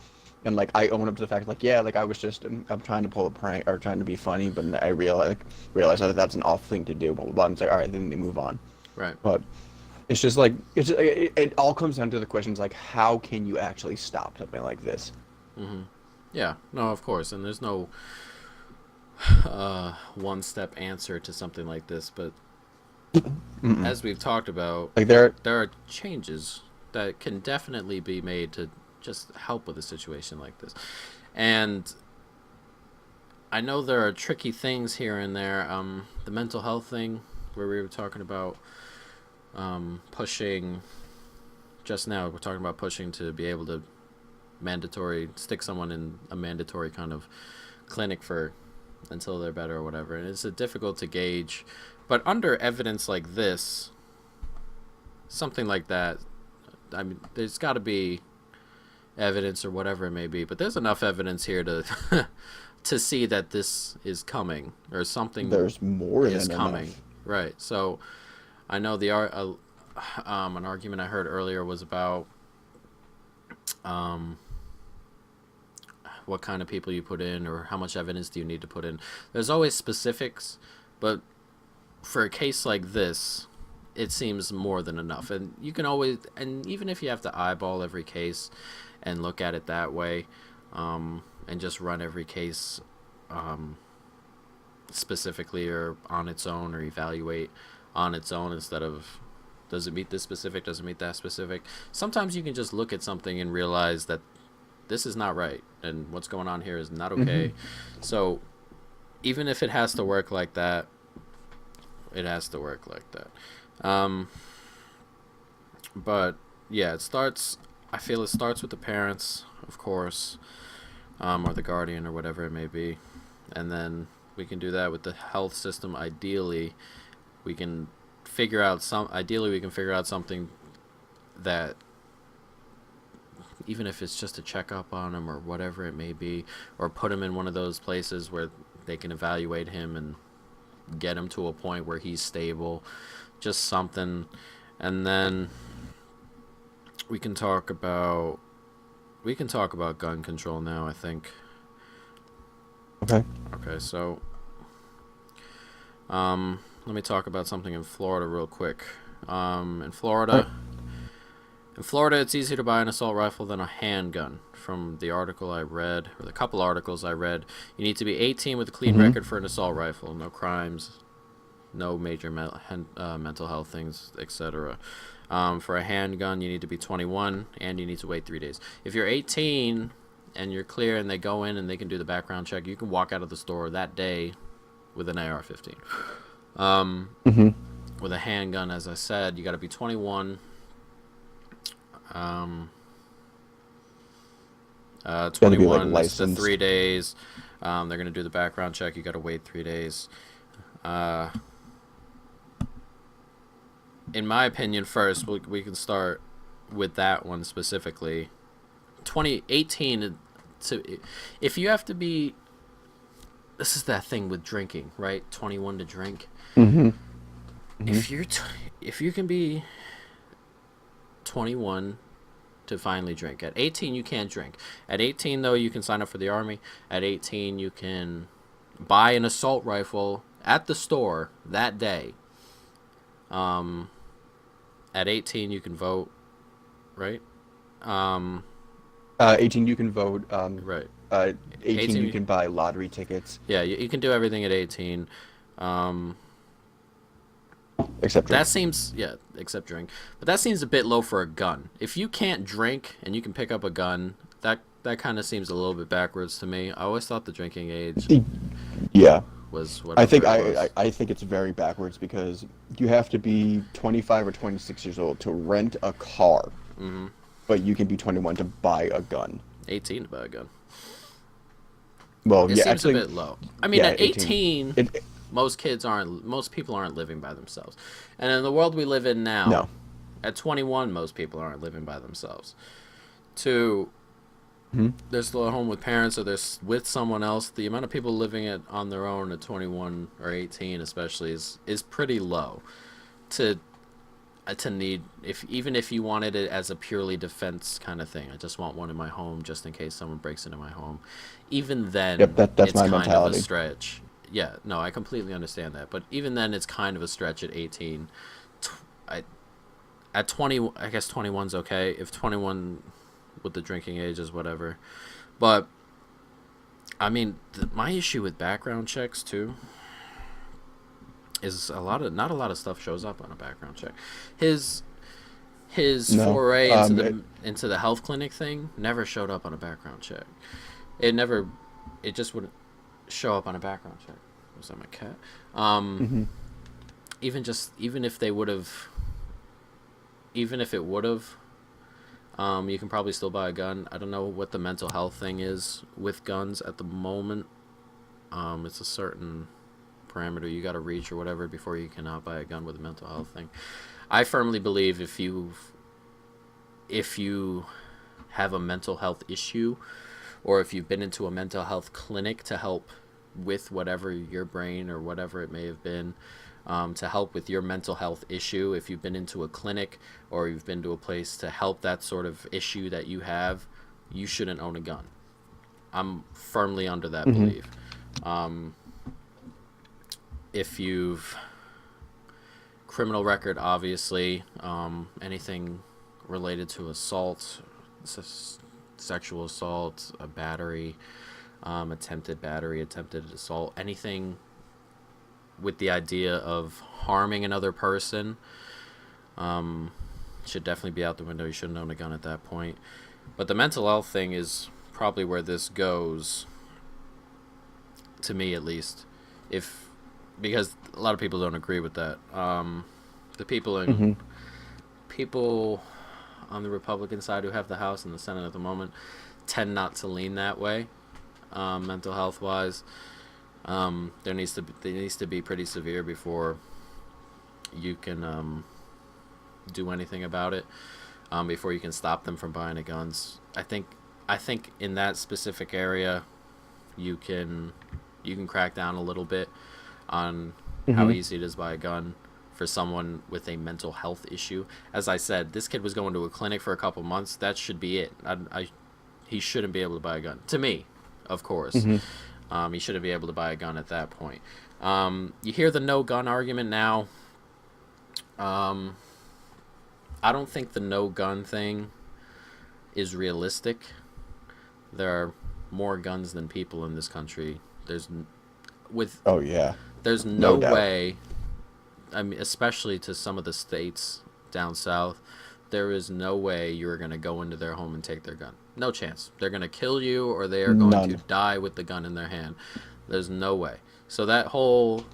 and like I own up to the fact like, yeah, like I was just I'm trying to pull a prank or trying to be funny, but I realize that that's an awful thing to do, blah blah blah, and it's like, all right, then they move on. Right. But it's just like it all comes down to the questions like, how can you actually stop something like this? Mm-hmm. Yeah. No, of course, and there's no one-step answer to something like this, but Mm-mm. as we've talked about, Like there. there are changes that can definitely be made to just help with a situation like this. And I know there are tricky things here and there. The mental health thing, where we were talking about pushing, just now, we're talking about pushing to be able to mandatory stick someone in a mandatory kind of clinic for until they're better or whatever. And it's difficult to gauge. But under evidence like this, something like that, I mean, there's got to be evidence or whatever it may be. But there's enough evidence here to to see that this is coming or something There's more is than coming. enough. Right. So I know an argument I heard earlier was about um, what kind of people you put in or how much evidence do you need to put in. There's always specifics, but for a case like this, it seems more than enough. And you can always, and even if you have to eyeball every case and look at it that way, and just run every case um, specifically or on its own or evaluate on its own instead of does it meet this specific, does it meet that specific. Sometimes you can just look at something and realize that this is not right and what's going on here is not Hmm. okay. So even if it has to work like that, it has to work like that. But yeah, it starts. I feel it starts with the parents, of course, or the guardian, or whatever it may be, and then we can do that with the health system. Ideally, we can figure out some. Ideally, we can figure out something that, even if it's just a checkup on him or whatever it may be, or put him in one of those places where they can evaluate him and get him to a point where he's stable, just something, and then we can talk about gun control now, I think. Okay. Okay, so let me talk about something in Florida real quick. In All right. Florida, it's easier to buy an assault rifle than a handgun. From the article I read, or the couple articles I read, you need to be 18 with a clean Mm-hmm. record for an assault rifle, no crimes, no major mental health things, etc. For a handgun, you need to be 21 and you need to wait 3 days. If you're 18 and you're clear and they go in and they can do the background check, you can walk out of the store that day with an AR-15. Mm-hmm. With a handgun, as I said, you got to be 21. Um, Gotta be like 21 is the licensed. 3 days. They're going to do the background check. You got to wait 3 days. Uh, in my opinion, first, we can start with that one specifically. 2018 to, if you have to be, this is that thing with drinking, right? 21 to drink. Mm-hmm. Mm-hmm. If you can be 21 to finally drink. At 18 you can't drink. At 18 though, you can sign up for the army. At 18 you can buy an assault rifle at the store that day. Um at 18 you can vote, right? Um 18 you can vote. right. 18 you 18, can buy lottery tickets, yeah, you can do everything at 18. Um except That drink. seems, yeah, except drink. But that seems a bit low for a gun. If you can't drink and you can pick up a gun, that that kind of seems a little bit backwards to me. I always thought the drinking age Yeah. was I whatever think it I, I was. I think it's very backwards because you have to be 25 or 26 years old to rent a car, Mm-hmm. but you can be 21 to buy a gun. 18 to buy a gun. Well, It yeah, seems a actually, bit low. I mean, yeah, at 18. 18, It most people aren't living by themselves. And in the world we live in now, no. at 21, most people aren't living by themselves. To Hmm. they're still at home with parents or they're with someone else. The amount of people living it on their own at 21 or 18, especially, is pretty low. To to need if even if you wanted it as a purely defense kind of thing. I just want one in my home just in case someone breaks into my home. Even Yep, then, that's it's my kind of a mentality. stretch. Yeah, no, I completely understand that. But even then, it's kind of a stretch at 18. I, at 20, I guess 21's okay. If 21 with the drinking age is whatever. But I mean, my issue with background checks too is not a lot of stuff shows up on a background check. His his No. foray into the health clinic thing never showed up on a background check. It never, it just wouldn't show up on a background check. Was that my cat? Um, Hmm. even if they would have, even if it would have, you can probably still buy a gun. I don't know what the mental health thing is with guns at the moment. It's a certain parameter you got to reach or whatever before you cannot buy a gun with a mental health thing. I firmly believe if you have a mental health issue or if you've been into a mental health clinic to help with whatever your brain or whatever it may have been, to help with your mental health issue, if you've been into a clinic or you've been to a place to help that sort of issue that you have, you shouldn't own a gun. I'm firmly under that Hmm. belief. Um, if you've criminal record, obviously, anything related to assault, sexual assault, a battery, battery, attempted assault, anything with the idea of harming another person, um, should definitely be out the window. You shouldn't own a gun at that point. But the mental health thing is probably where this goes, to me at least. If because a lot of people don't agree with that. The Hmm. people on the Republican side who have the House and the Senate at the moment tend not to lean that way, mental health wise. There needs to be pretty severe before you can do anything about it. Before you can stop them from buying the guns. I think in that specific area, you can you can crack down a little bit on how Hmm. easy it is to buy a gun for someone with a mental health issue. As I said, this kid was going to a clinic for a couple months. That should be it. He shouldn't be able to buy a gun. To me, of course. Hmm. He shouldn't be able to buy a gun at that point. You hear the no gun argument now. Um, I don't think the no gun thing is realistic. There are more guns than people in this country. With Oh yeah, there's no no doubt. way. I mean, especially to some of the states down south, there is no way you're gonna go into their home and take their gun. No chance. They're gonna kill you, or they are going to None. die with the gun in their hand. There's no way. So that whole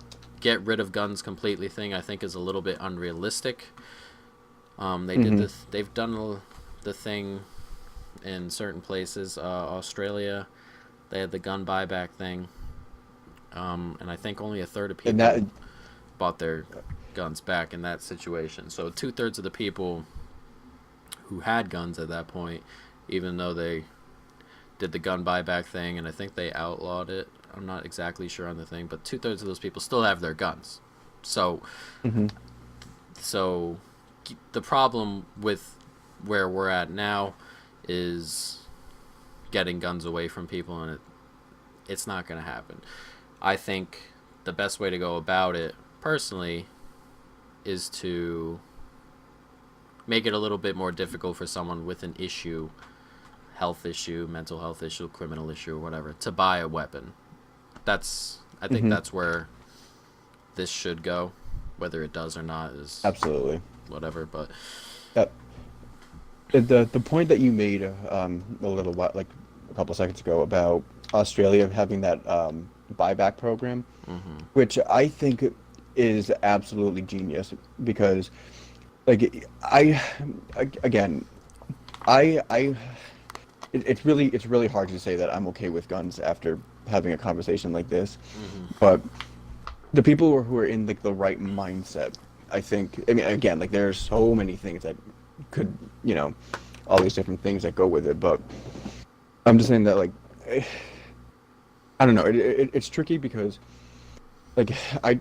get rid of guns completely thing, I think, is a little bit unrealistic. They did Hmm. this. They've done the thing in certain places. Australia, they had the gun buyback thing, and I think only a third of And that, people bought their guns back in that situation. So 2/3 of the people who had guns at that point, even though they did the gun buyback thing, and I think they outlawed it. I'm not exactly sure on the thing, but 2/3 of those people still have their guns. So, hmm so the problem with where we're at now is getting guns away from people, and it's not going to happen. I think the best way to go about it, personally, is to make it a little bit more difficult for someone with an issue, health issue, mental health issue, criminal issue, or whatever, to buy a weapon. I think hmm that's where this should go. Whether it does or not is absolutely. whatever. That the point that you made a little while, like a couple of seconds ago about Australia having that buyback program, Mm-hmm. which I think is absolutely genius because, like, again, I it's really hard to say that I'm okay with guns after having a conversation like this, Mm-hmm. but the people who are in like the right mindset, I think, I mean, again, like there's so many things that could, you know, all these different things that go with it, but I'm just saying that like eh, I don't know, it's tricky because like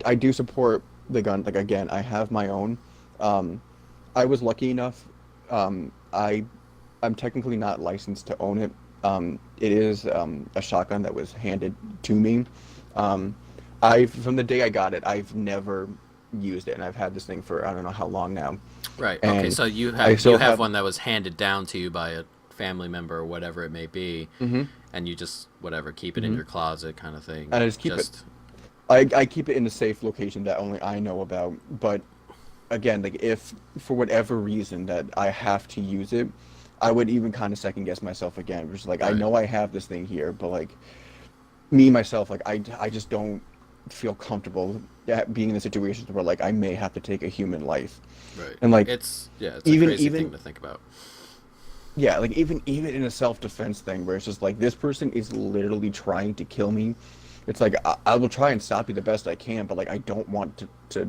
I do support the gun. Like again, I have my own. Um, I was lucky enough. I'm technically not licensed to own it. It is a shotgun that was handed to me. Um, I from the day I got it, I've never used it, and I've had this thing for I don't know how long now, Right. Okay. and So I you still have have. one that was handed down to you by a family member or whatever it may be, Hmm. and you just whatever keep it in Hmm. your closet kind of thing. And I just keep it. Just I keep it in a safe location that only I know about. But again, like if for whatever reason that I have to use it, I would even kind of second guess myself again. Which is like I right. know I have this thing here, but like me myself, like I just don't feel comfortable being in a situation where like I may have to take a human life, Right. and like It's yeah. It's a even crazy thing even to think about. yeah, like even in a self-defense thing where it's just like this person is literally trying to kill me. It's like I will try and stop you the best I can, but like I don't want to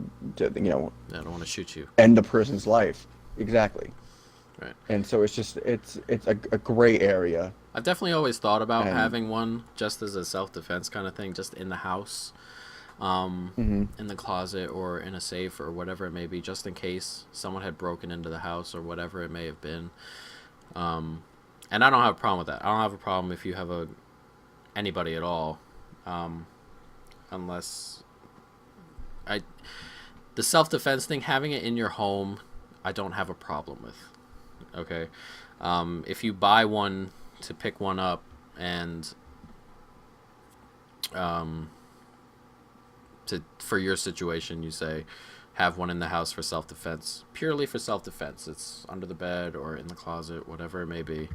I don't want to shoot you. end the person's life. Exactly. Right. And so it's just it's a gray area. I've definitely always thought about And having one just as a self defense kind of thing, just in the house, mhm. in the closet or in a safe or whatever it may be, just in case someone had broken into the house or whatever it may have been. Um, and I don't have a problem with that. I don't have a problem if you have a anybody at all, um, unless I the self defense thing, having it in your home, I don't have a problem with. Okay, if you buy one to pick one up and um, to for your situation, you say have one in the house for self defense, purely for self defense. It's under the bed or in the closet, whatever it may be.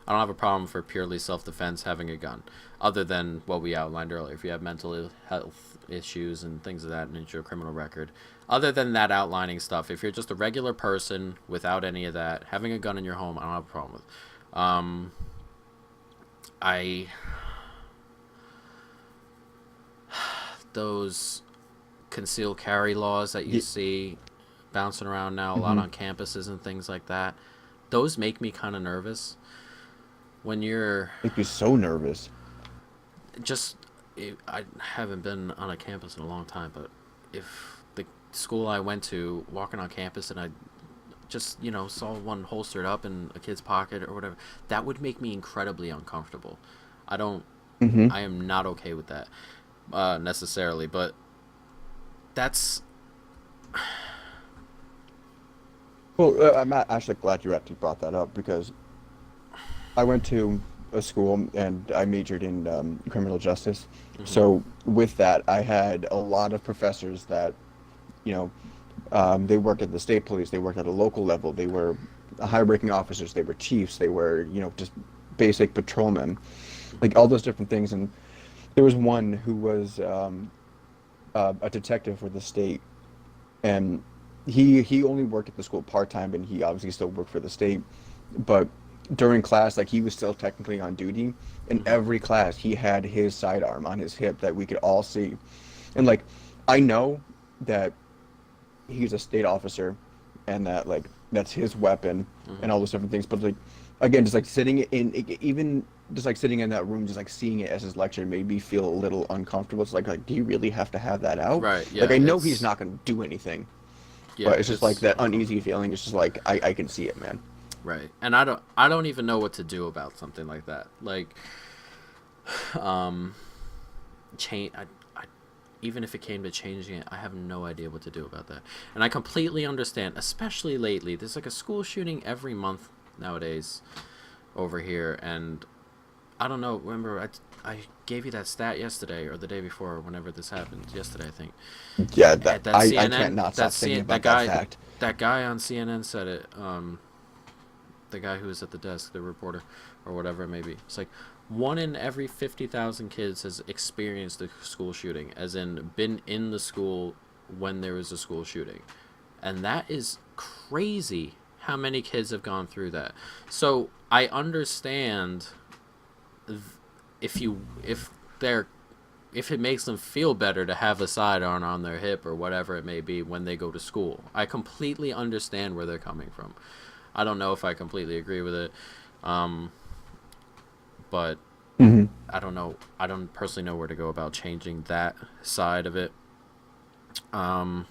I don't have a problem for purely self defense having a gun, other than what we outlined earlier. If you have mental health issues and things of that nature, a criminal record. Other than that outlining stuff, if you're just a regular person without any of that, having a gun in your home, I don't have a problem with. I those concealed carry laws that you Yeah, see bouncing around now a lot mhm. on campuses and things like that, those make me kind of nervous when you're Make me so nervous. just I haven't been on a campus in a long time, but if the school I went to walking on campus and I just saw one holstered up in a kid's pocket or whatever, that would make me incredibly uncomfortable. I don't Hmm. I am not okay with that necessarily, but that's Well, I'm actually glad you actually brought that up because I went to a school and I majored in criminal justice. mhm, So with that, I had a lot of professors that, you know, they worked at the state police, they worked at a local level, they were high-ranking officers, they were chiefs, they were, just basic patrolmen, mhm, like all those different things. And there was one who was a detective for the state, and he only worked at the school part-time, and he obviously still worked for the state, but during class, like he was still technically on duty. In mhm, every class, he had his sidearm on his hip that we could all see. And like, I know that he's a state officer and that like that's his weapon and mhm. all those different things. But like, again, just like sitting in, even just like sitting in that room, just like seeing it as his lecture made me feel a little uncomfortable. It's like, do you really have to have that out? Right, Like, yeah, I know he's not going to do anything, yeah, but it's just like it's that uneasy uncomfortable. feeling. It's just like, I can see it, man. Right. And I don't even know what to do about something like that. Like um change I even if it came to changing it, I have no idea what to do about that. And I completely understand, especially lately. There's like a school shooting every month nowadays over here, and I don't know. Remember, I gave you that stat yesterday or the day before, whenever this happened. Yesterday, I think. Yeah, At that that I can't CNN, not stop thinking that about that guy, fact. on CNN said it. The guy who was at the desk, the reporter, or whatever it may be. It's like, one in every 50,000 kids has experienced a school shooting, as in been in the school when there was a school shooting. And that is crazy how many kids have gone through that. So I understand if they're if it makes them feel better to have a sidearm on their hip or whatever it may be when they go to school. I completely understand where they're coming from. I don't know if I completely agree with it, but Hmm. I don't know. I don't personally know where to go about changing that side of it. Um,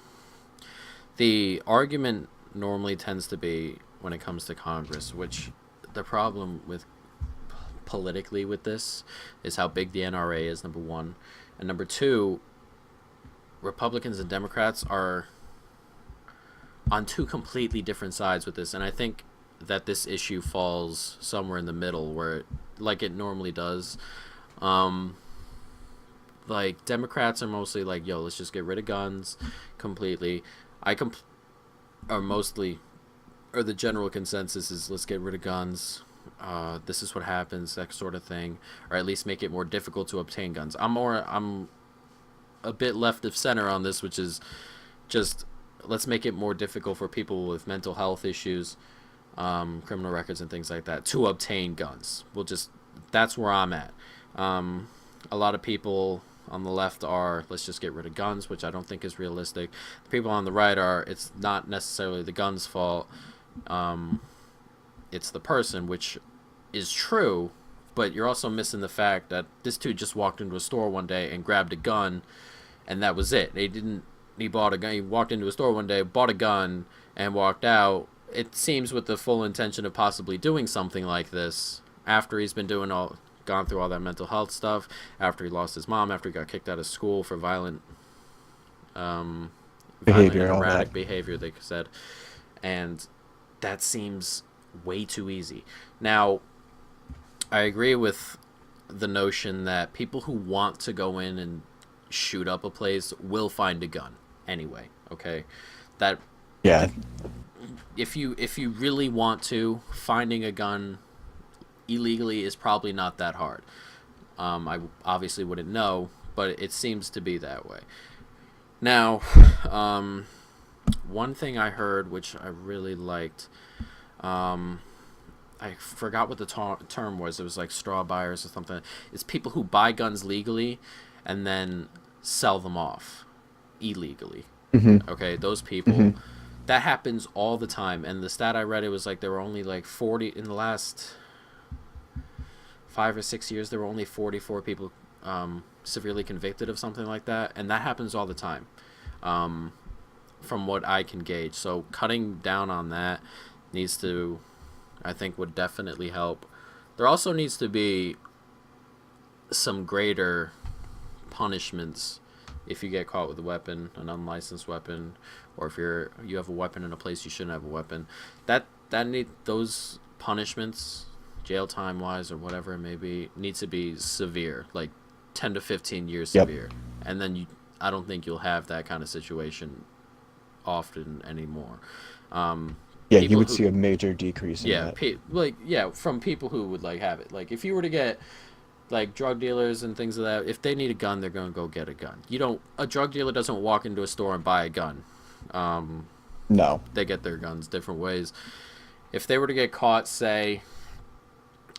the argument normally tends to be when it comes to Congress, which the problem with politically with this is how big the NRA is, number one. And number two, Republicans and Democrats are on two completely different sides with this. And I think that this issue falls somewhere in the middle where, like it normally does. Um, like, Democrats are mostly like, yo, let's just get rid of guns completely. I comp- are mostly, or the general consensus is let's get rid of guns. This is what happens, that sort of thing, or at least make it more difficult to obtain guns. I'm a bit left of center on this, which is just let's make it more difficult for people with mental health issues, criminal records, and things like that to obtain guns. That's where I'm at. A lot of people on the left are let's just get rid of guns, which I don't think is realistic. The people on the right are it's not necessarily the gun's fault. It's the person, which is true, but you're also missing the fact that this dude just walked into a store one day and grabbed a gun, and that was it. He didn't. He bought a gun. He walked into a store one day, bought a gun, and walked out. It seems with the full intention of possibly doing something like this after he's been gone through all that mental health stuff, after he lost his mom, after he got kicked out of school for um, violent Behavior and and all that. erratic behavior. They said, and that seems way too easy. Now, I agree with the notion that people who want to go in and shoot up a place will find a gun anyway. Okay, that Yeah. if you really want to, finding a gun illegally is probably not that hard. I obviously wouldn't know, but it seems to be that way. Now, um, one thing I heard which I really liked, um, I forgot what the term was. It was like straw buyers or something. It's people who buy guns legally and then sell them off illegally. Hmm. Okay, those Hmm. people, that happens all the time. And the stat I read, it was like there were only like 40 in the last 5 or 6 years. There were only 44 people severely convicted of something like that, and that happens all the time, um, from what I can gauge. So cutting down on that needs to, I think, would definitely help. There also needs to be some greater punishments if you get caught with a weapon, an unlicensed weapon, or if you have a weapon in a place you shouldn't have a weapon. That need those punishments, jail time wise or whatever it may be, needs to be severe, like 10 to 15 years Yep. severe, and then I don't think you'll have that kind of situation often anymore. Um, Yeah, you people would who see a major decrease in yeah, that. from people who would like have it. Like if you were to get like drug dealers and things of that, if they need a gun, they're gonna go get a gun. You don't. A drug dealer doesn't walk into a store and buy a gun. Um, No. they get their guns different ways. If they were to get caught, say,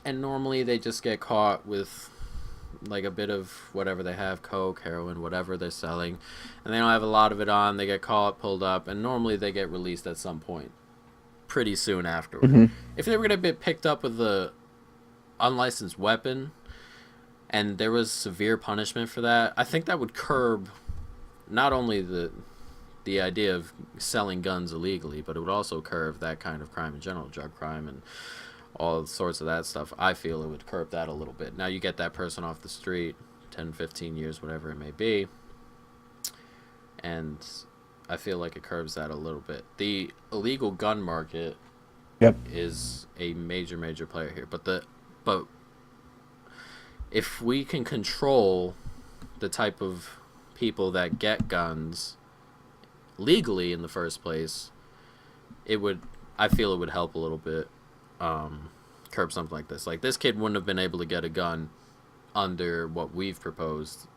and normally they just get caught with like a bit of whatever they have, coke, heroin, whatever they're selling, and they don't have a lot of it on. They get caught, pulled up, and normally they get released at some point, pretty soon afterward. Hmm. If they were gonna be picked up with a unlicensed weapon and there was severe punishment for that, I think that would curb not only the idea of selling guns illegally, but it would also curb that kind of crime in general, drug crime and all sorts of that stuff. I feel it would curb that a little bit. Now you get that person off the street, 10, 15 years, whatever it may be, and I feel like it curbs that a little bit. The illegal gun market Yep. is a major, major player here, but if we can control the type of people that get guns legally in the first place, it would. I feel it would help a little bit. curb something like this. Like this kid wouldn't have been able to get a gun under what we've proposed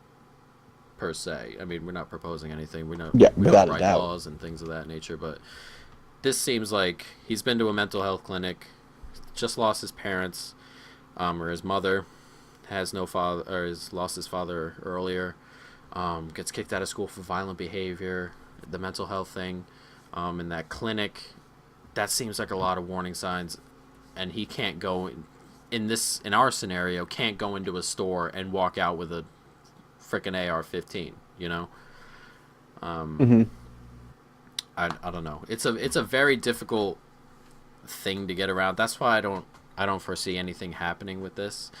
per se. I mean, we're not proposing anything. Yeah, We don't without a write doubt. laws and things of that nature. But this seems like he's been to a mental health clinic, just lost his parents, or his mother has no father, or has lost his father earlier. Gets kicked out of school for violent behavior, the mental health thing, in that clinic. That seems like a lot of warning signs, and he can't go in our scenario can't go into a store and walk out with a freaking AR-15. You know, Hmm. I don't know. It's a very difficult thing to get around. That's why I don't foresee anything happening with this.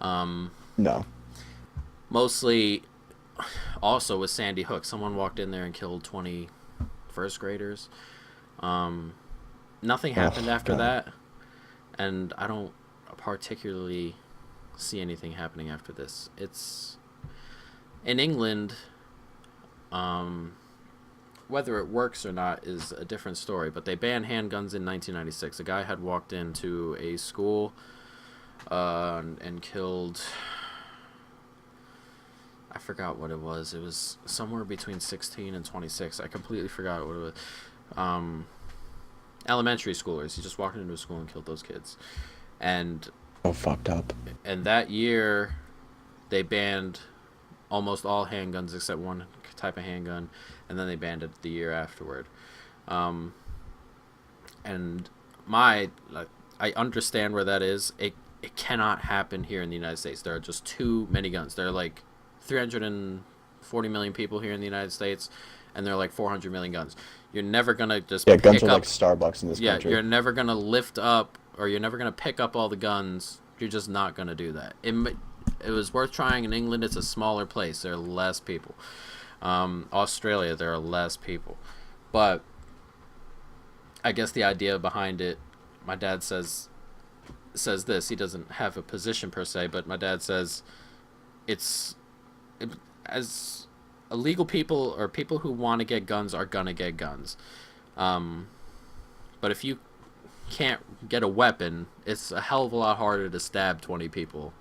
Um, No. Mostly, also with Sandy Hook, someone walked in there and killed 20 first graders. Um, Nothing happened Oh after God. that, and I don't particularly see anything happening after this. It's in England. Um, Whether it works or not is a different story. But they banned handguns in 1996. A guy had walked into a school and killed. I forgot what it was. It was somewhere between 16 and 26. I completely forgot what it was. Um, Elementary schoolers. He just walked into a school and killed those kids. And So fucked up. that year, they banned almost all handguns except one type of handgun, and then they banned it the year afterward. Um, and my like, I understand where that is. It cannot happen here in the United States. There are just too many guns. There are like 340 million people here in the United States, and there are like 400 million guns. You're never gonna just Yeah, guns are pick like up. Starbucks in this Yeah, country. you're never gonna lift up, or you're never gonna pick up all the guns. You're just not gonna do that. It was worth trying in England. It's a smaller place. There are less people. Australia, there are less people, but I guess the idea behind it, my dad says this. He doesn't have a position per se, but my dad says it's it, as illegal people or people who want to get guns are gonna get guns. Um, but if you can't get a weapon, it's a hell of a lot harder to stab 20 people.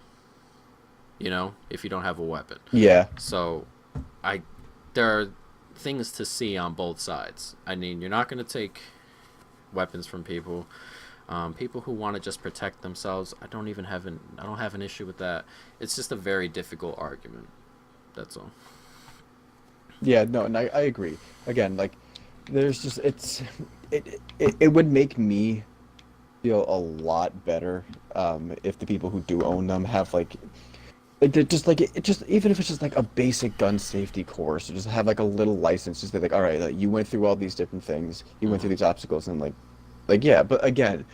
You know, if you don't have a weapon. Yeah. So, I there are things to see on both sides. I mean, you're not going to take weapons from people. People who want to just protect themselves, I don't have an issue with that. It's just a very difficult argument. That's all. Yeah, no, and I agree. Again, like there's just it would make me feel a lot better if the people who do own them have like they're just like it just even if it's just like a basic gun safety course, or just have like a little license, just like all right, like, you went through all these different things, you went through Mm-hmm. these obstacles, and like yeah, but again,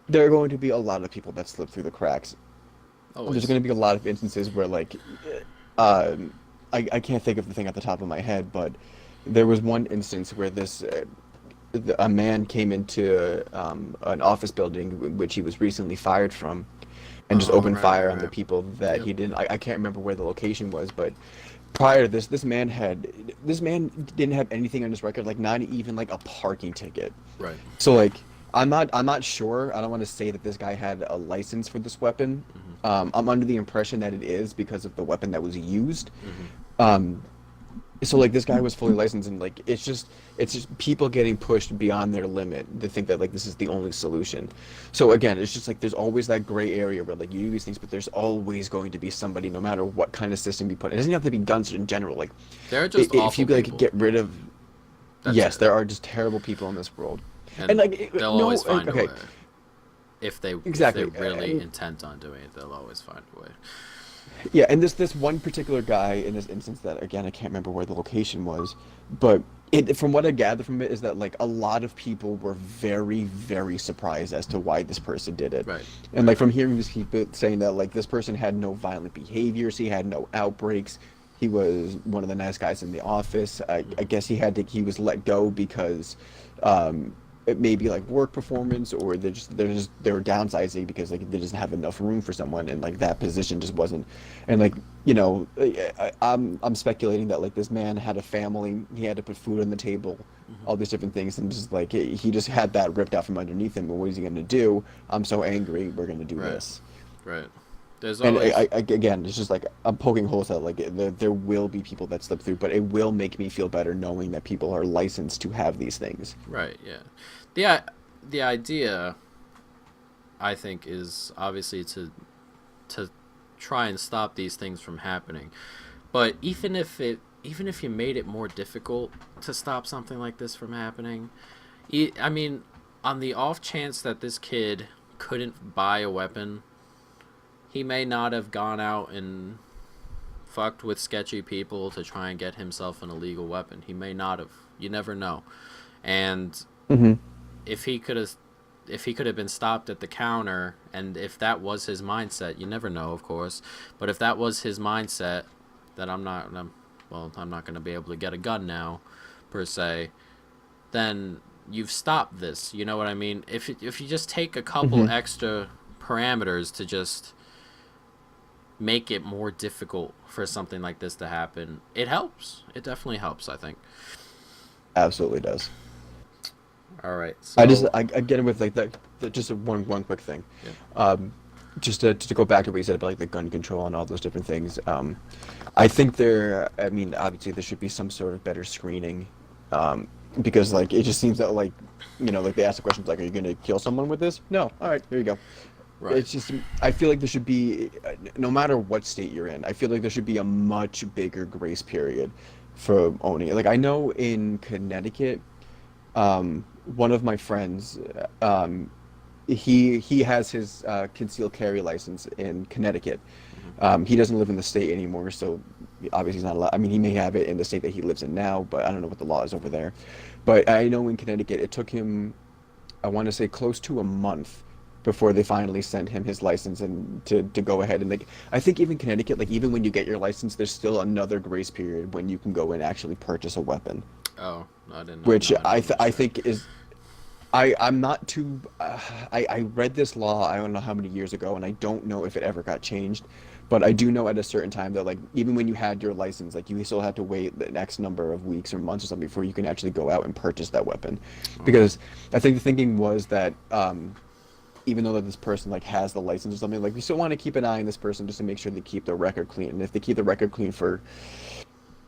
there are going to be a lot of people that slip through the cracks. There's Always. going to be a lot of instances where um, I can't think of the thing at the top of my head, but there was one instance where a man came into an office building which he was recently fired from, and just Oh, opened right, fire right, on the right. people that Yep. he didn't. I can't remember where the location was, but prior to this, this man didn't have anything on his record, like not even like a parking ticket. Right. So like I'm not sure. I don't want to say that this guy had a license for this weapon. Mm-hmm. I'm under the impression that it is because of the weapon that was used. Mm-hmm. Um, so like this guy was fully licensed, and like it's just people getting pushed beyond their limit to think that like this is the only solution. So again, it's just like there's always that gray area where like you do these things, but there's always going to be somebody, no matter what kind of system you put. It doesn't have to be guns in general. Like They're just if you awful like people. get rid of, That's yes, it. there are just terrible people in this world. And And like they'll no, always find a okay, way. If they're exactly. really intent on doing it, they'll always find a way. Yeah, and this one particular guy in this instance, that again I can't remember where the location was, but it from what I gather from it is that like a lot of people were very very surprised as to why this person did it. Right. And Right. like from Right. hearing these people saying that like this person had no violent behaviors, he had no outbreaks, he was one of the nice guys in the office. I Mm-hmm. guess he was let go because um it may be like work performance, or they were downsizing because like they just have enough room for someone, and like that position just wasn't. And like I'm speculating that like this man had a family, he had to put food on the table, Hmm. all these different things, and just like he just had that ripped out from underneath him. But what is he gonna do? I'm so angry. We're gonna do Right. this. Right. There's And always again, it's just like I'm poking holes out. Like there will be people that slip through, but it will make me feel better knowing that people are licensed to have these things. right. Yeah. The idea I think is obviously to try and stop these things from happening. But even if you made it more difficult to stop something like this from happening, I mean, on the off chance that this kid couldn't buy a weapon, he may not have gone out and fucked with sketchy people to try and get himself an illegal weapon. He may not have. You never know. And Hmm. if he could have if he could have been stopped at the counter, and if that was his mindset, you never know, of course, but if that was his mindset, that I'm not going to be able to get a gun now, per se, then you've stopped this. You know what I mean? If you just take a couple Hmm. extra parameters to just make it more difficult for something like this to happen, it helps. It definitely helps, I think. Absolutely does. All right, I just so I get it with like just one quick thing. yeah. Um, just to go back to what you said about like the gun control and all those different things. I think I mean, obviously there should be some sort of better screening, um, because like it just seems that like, like they ask the questions like, are you going to kill someone with this? No. All right, here you go. Right. It's just I feel like there should be, no matter what state you're in, I feel like there should be a much bigger grace period for owning it. Like I know in Connecticut, one of my friends, he has his concealed carry license in Connecticut. Hmm. He doesn't live in the state anymore, so obviously he's not allowed. I mean, he may have it in the state that he lives in now, but I don't know what the law is over there. But I know in Connecticut, it took him, I want to say, close to a month before they finally sent him his license and to go ahead and like I think even Connecticut, like even when you get your license, there's still another grace period when you can go and actually purchase a weapon, Oh, no, I didn't know. which No, I didn't I understand. think is I'm not too. I read this law I don't know how many years ago, and I don't know if it ever got changed, but I do know at a certain time that like even when you had your license, like you still had to wait the next number of weeks or months or something before you can actually go out and purchase that weapon, Okay. because I think the thinking was that even though that this person like has the license or something, like we still want to keep an eye on this person just to make sure they keep their record clean, and if they keep the record clean for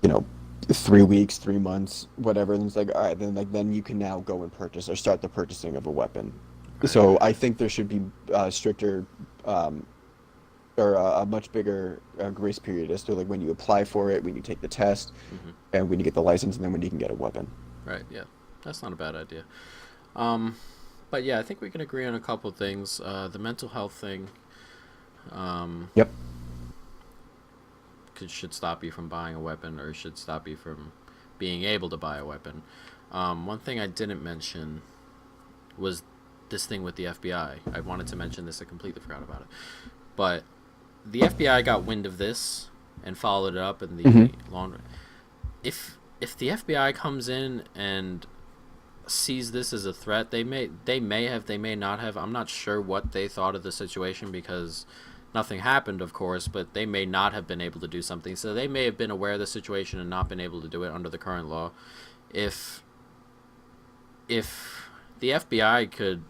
you know 3 weeks, 3 months, whatever. And it's like, all right, then like then you can now go and purchase or start the purchasing of a weapon. Right. So Right. I think there should be stricter um, or a much bigger grace period as to like when you apply for it, when you take the test, Hmm. and when you get the license, and then when you can get a weapon. Right. Yeah. That's not a bad idea. Um, but yeah, I think we can agree on a couple of things. The mental health thing um, Yep. should stop you from buying a weapon, or should stop you from being able to buy a weapon. One thing I didn't mention was this thing with the FBI. I wanted to mention this. I completely forgot about it. But the FBI got wind of this and followed it up in Hmm. the long. If the FBI comes in and sees this as a threat, they may not have. I'm not sure what they thought of the situation because nothing happened, of course, but they may not have been able to do something. So they may have been aware of the situation and not been able to do it under the current law. If if the FBI could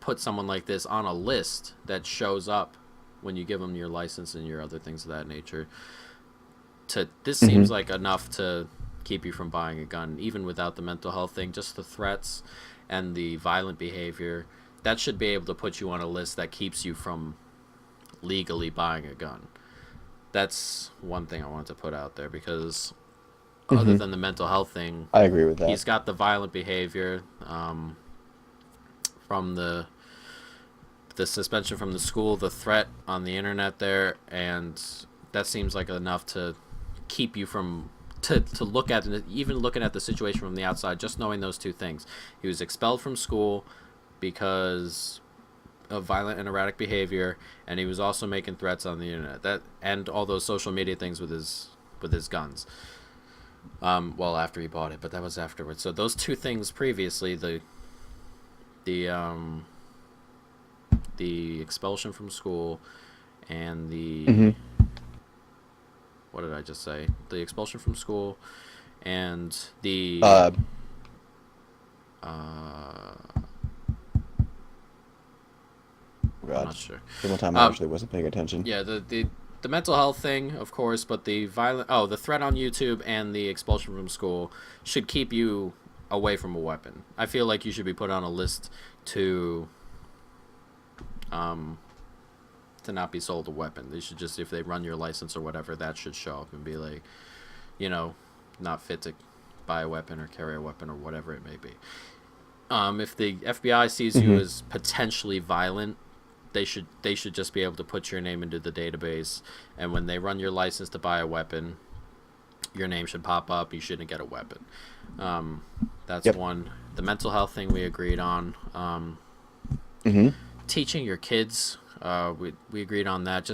put someone like this on a list that shows up when you give them your license and your other things of that nature, to this Hmm. seems like enough to keep you from buying a gun, even without the mental health thing. Just the threats and the violent behavior, that should be able to put you on a list that keeps you from legally buying a gun. That's one thing I wanted to put out there because other Hmm. than the mental health thing, I agree with that. he's got the violent behavior from the suspension from the school, the threat on the internet there, and that seems like enough to keep you from to look at, even looking at the situation from the outside, just knowing those two things. He was expelled from school because of violent and erratic behavior, and he was also making threats on the internet. That and all those social media things with his guns. Well, after he bought it, but that was afterwards. So those two things previously, the the expulsion from school and the Hmm. what did I just say? The expulsion from school and the Uh, Uh, Oh I'm God, not sure. the one time I Um, actually wasn't paying attention. yeah, the mental health thing, of course, but the threat on YouTube and the expulsion from school should keep you away from a weapon. I feel like you should be put on a list to um to not be sold a weapon. They should just, if they run your license or whatever, that should show up and be like, you know, not fit to buy a weapon or carry a weapon or whatever it may be. If the FBI sees you Hmm. as potentially violent, they should just be able to put your name into the database, and when they run your license to buy a weapon, your name should pop up. You shouldn't get a weapon. Um, that's Yep. one. The mental health thing we agreed on. Hmm. Teaching your kids, we agreed on that.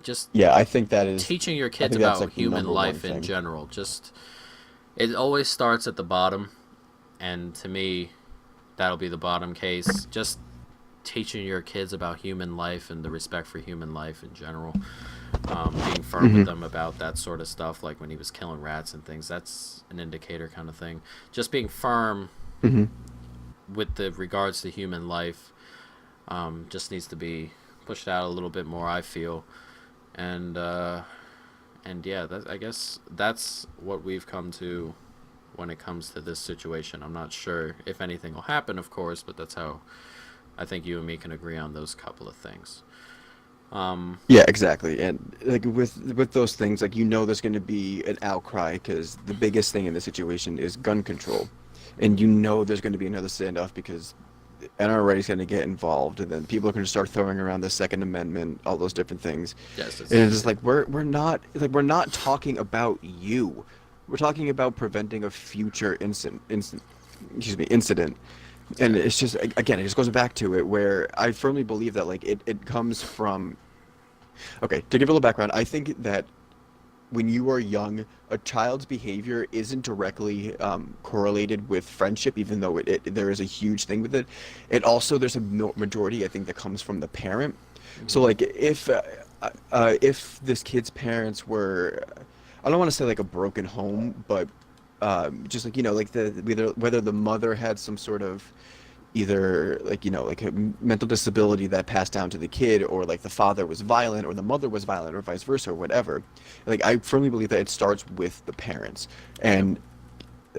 Just Yeah, I think that is. teaching your I kids think that's about like the human number one life in thing. general. Just it always starts at the bottom, and to me, that'll be the bottom case. Just teaching your kids about human life and the respect for human life in general. Being firm with Hmm. them about that sort of stuff, like when he was killing rats and things. That's an indicator kind of thing. Just being firm Hmm. with the regards to human life just needs to be pushed out a little bit more, I feel. And yeah, I guess that's what we've come to when it comes to this situation. I'm not sure if anything will happen, of course, but that's how I think you and me can agree on those couple of things. Um, Yeah, exactly. And like with those things, like there's going to be an outcry because the biggest thing in this situation is gun control, and there's going to be another standoff because NRA is going to get involved, and then people are going to start throwing around the Second Amendment, all those different things. yes, And it's it's just like we're not talking about you. We're talking about preventing a future incident. And yeah, it's just again, it just goes back to it where I firmly believe that like it comes from okay, to give a little background, I think that when you are young, a child's behavior isn't directly correlated with friendship, even though there is a huge thing with it. It also there's a majority I think that comes from the parent. So hmm like if this kid's parents were, I don't want to say like a broken home, but just like like whether the mother had some sort of either like like a mental disability that passed down to the kid, or like the father was violent or the mother was violent or vice versa or whatever. Like I firmly believe that it starts with the parents, yep, and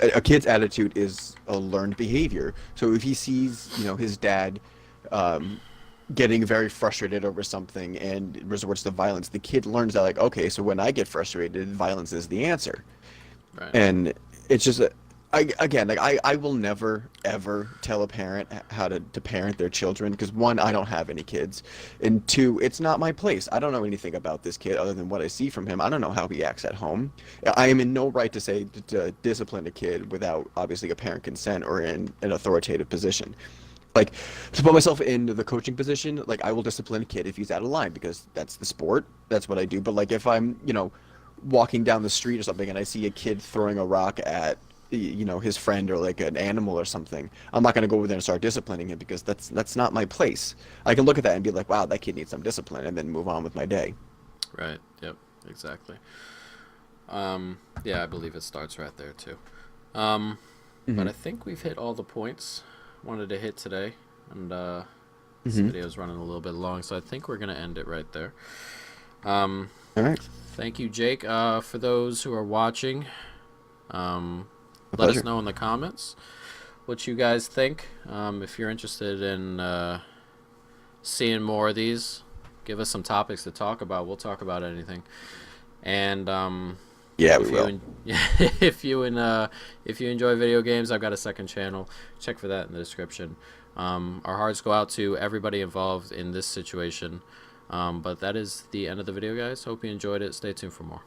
a kid's attitude is a learned behavior. So if he sees his dad um getting very frustrated over something and resorts to violence, the kid learns that like, okay, so when I get frustrated, violence is the answer. right, And it's just again, like I will never ever tell a parent how to parent their children because one, I don't have any kids, and two, it's not my place. I don't know anything about this kid other than what I see from him. I don't know how he acts at home. I am in no right to say to discipline a kid without obviously a parent consent or in an authoritative position. Like to put myself in the coaching position, like I will discipline a kid if he's out of line because that's the sport. That's what I do. But like if I'm, walking down the street or something and I see a kid throwing a rock at his friend or like an animal or something, I'm not going to go over there and start disciplining him because that's not my place. I can look at that and be like, wow, that kid needs some discipline, and then move on with my day. right, yep, exactly. Yeah, I believe it starts right there too. But Hmm. I think we've hit all the points wanted to hit today, and this Hmm. video is running a little bit long, so I think we're gonna end it right there. Um, All right. Thank you, Jake. For those who are watching, um, A let us pleasure. know in the comments what you guys think. If you're interested in seeing more of these, give us some topics to talk about. We'll talk about anything. And Yeah, we if you will. if you enjoy video games, I've got a second channel. Check for that in the description. Our hearts go out to everybody involved in this situation. But that is the end of the video, guys. Hope you enjoyed it. Stay tuned for more.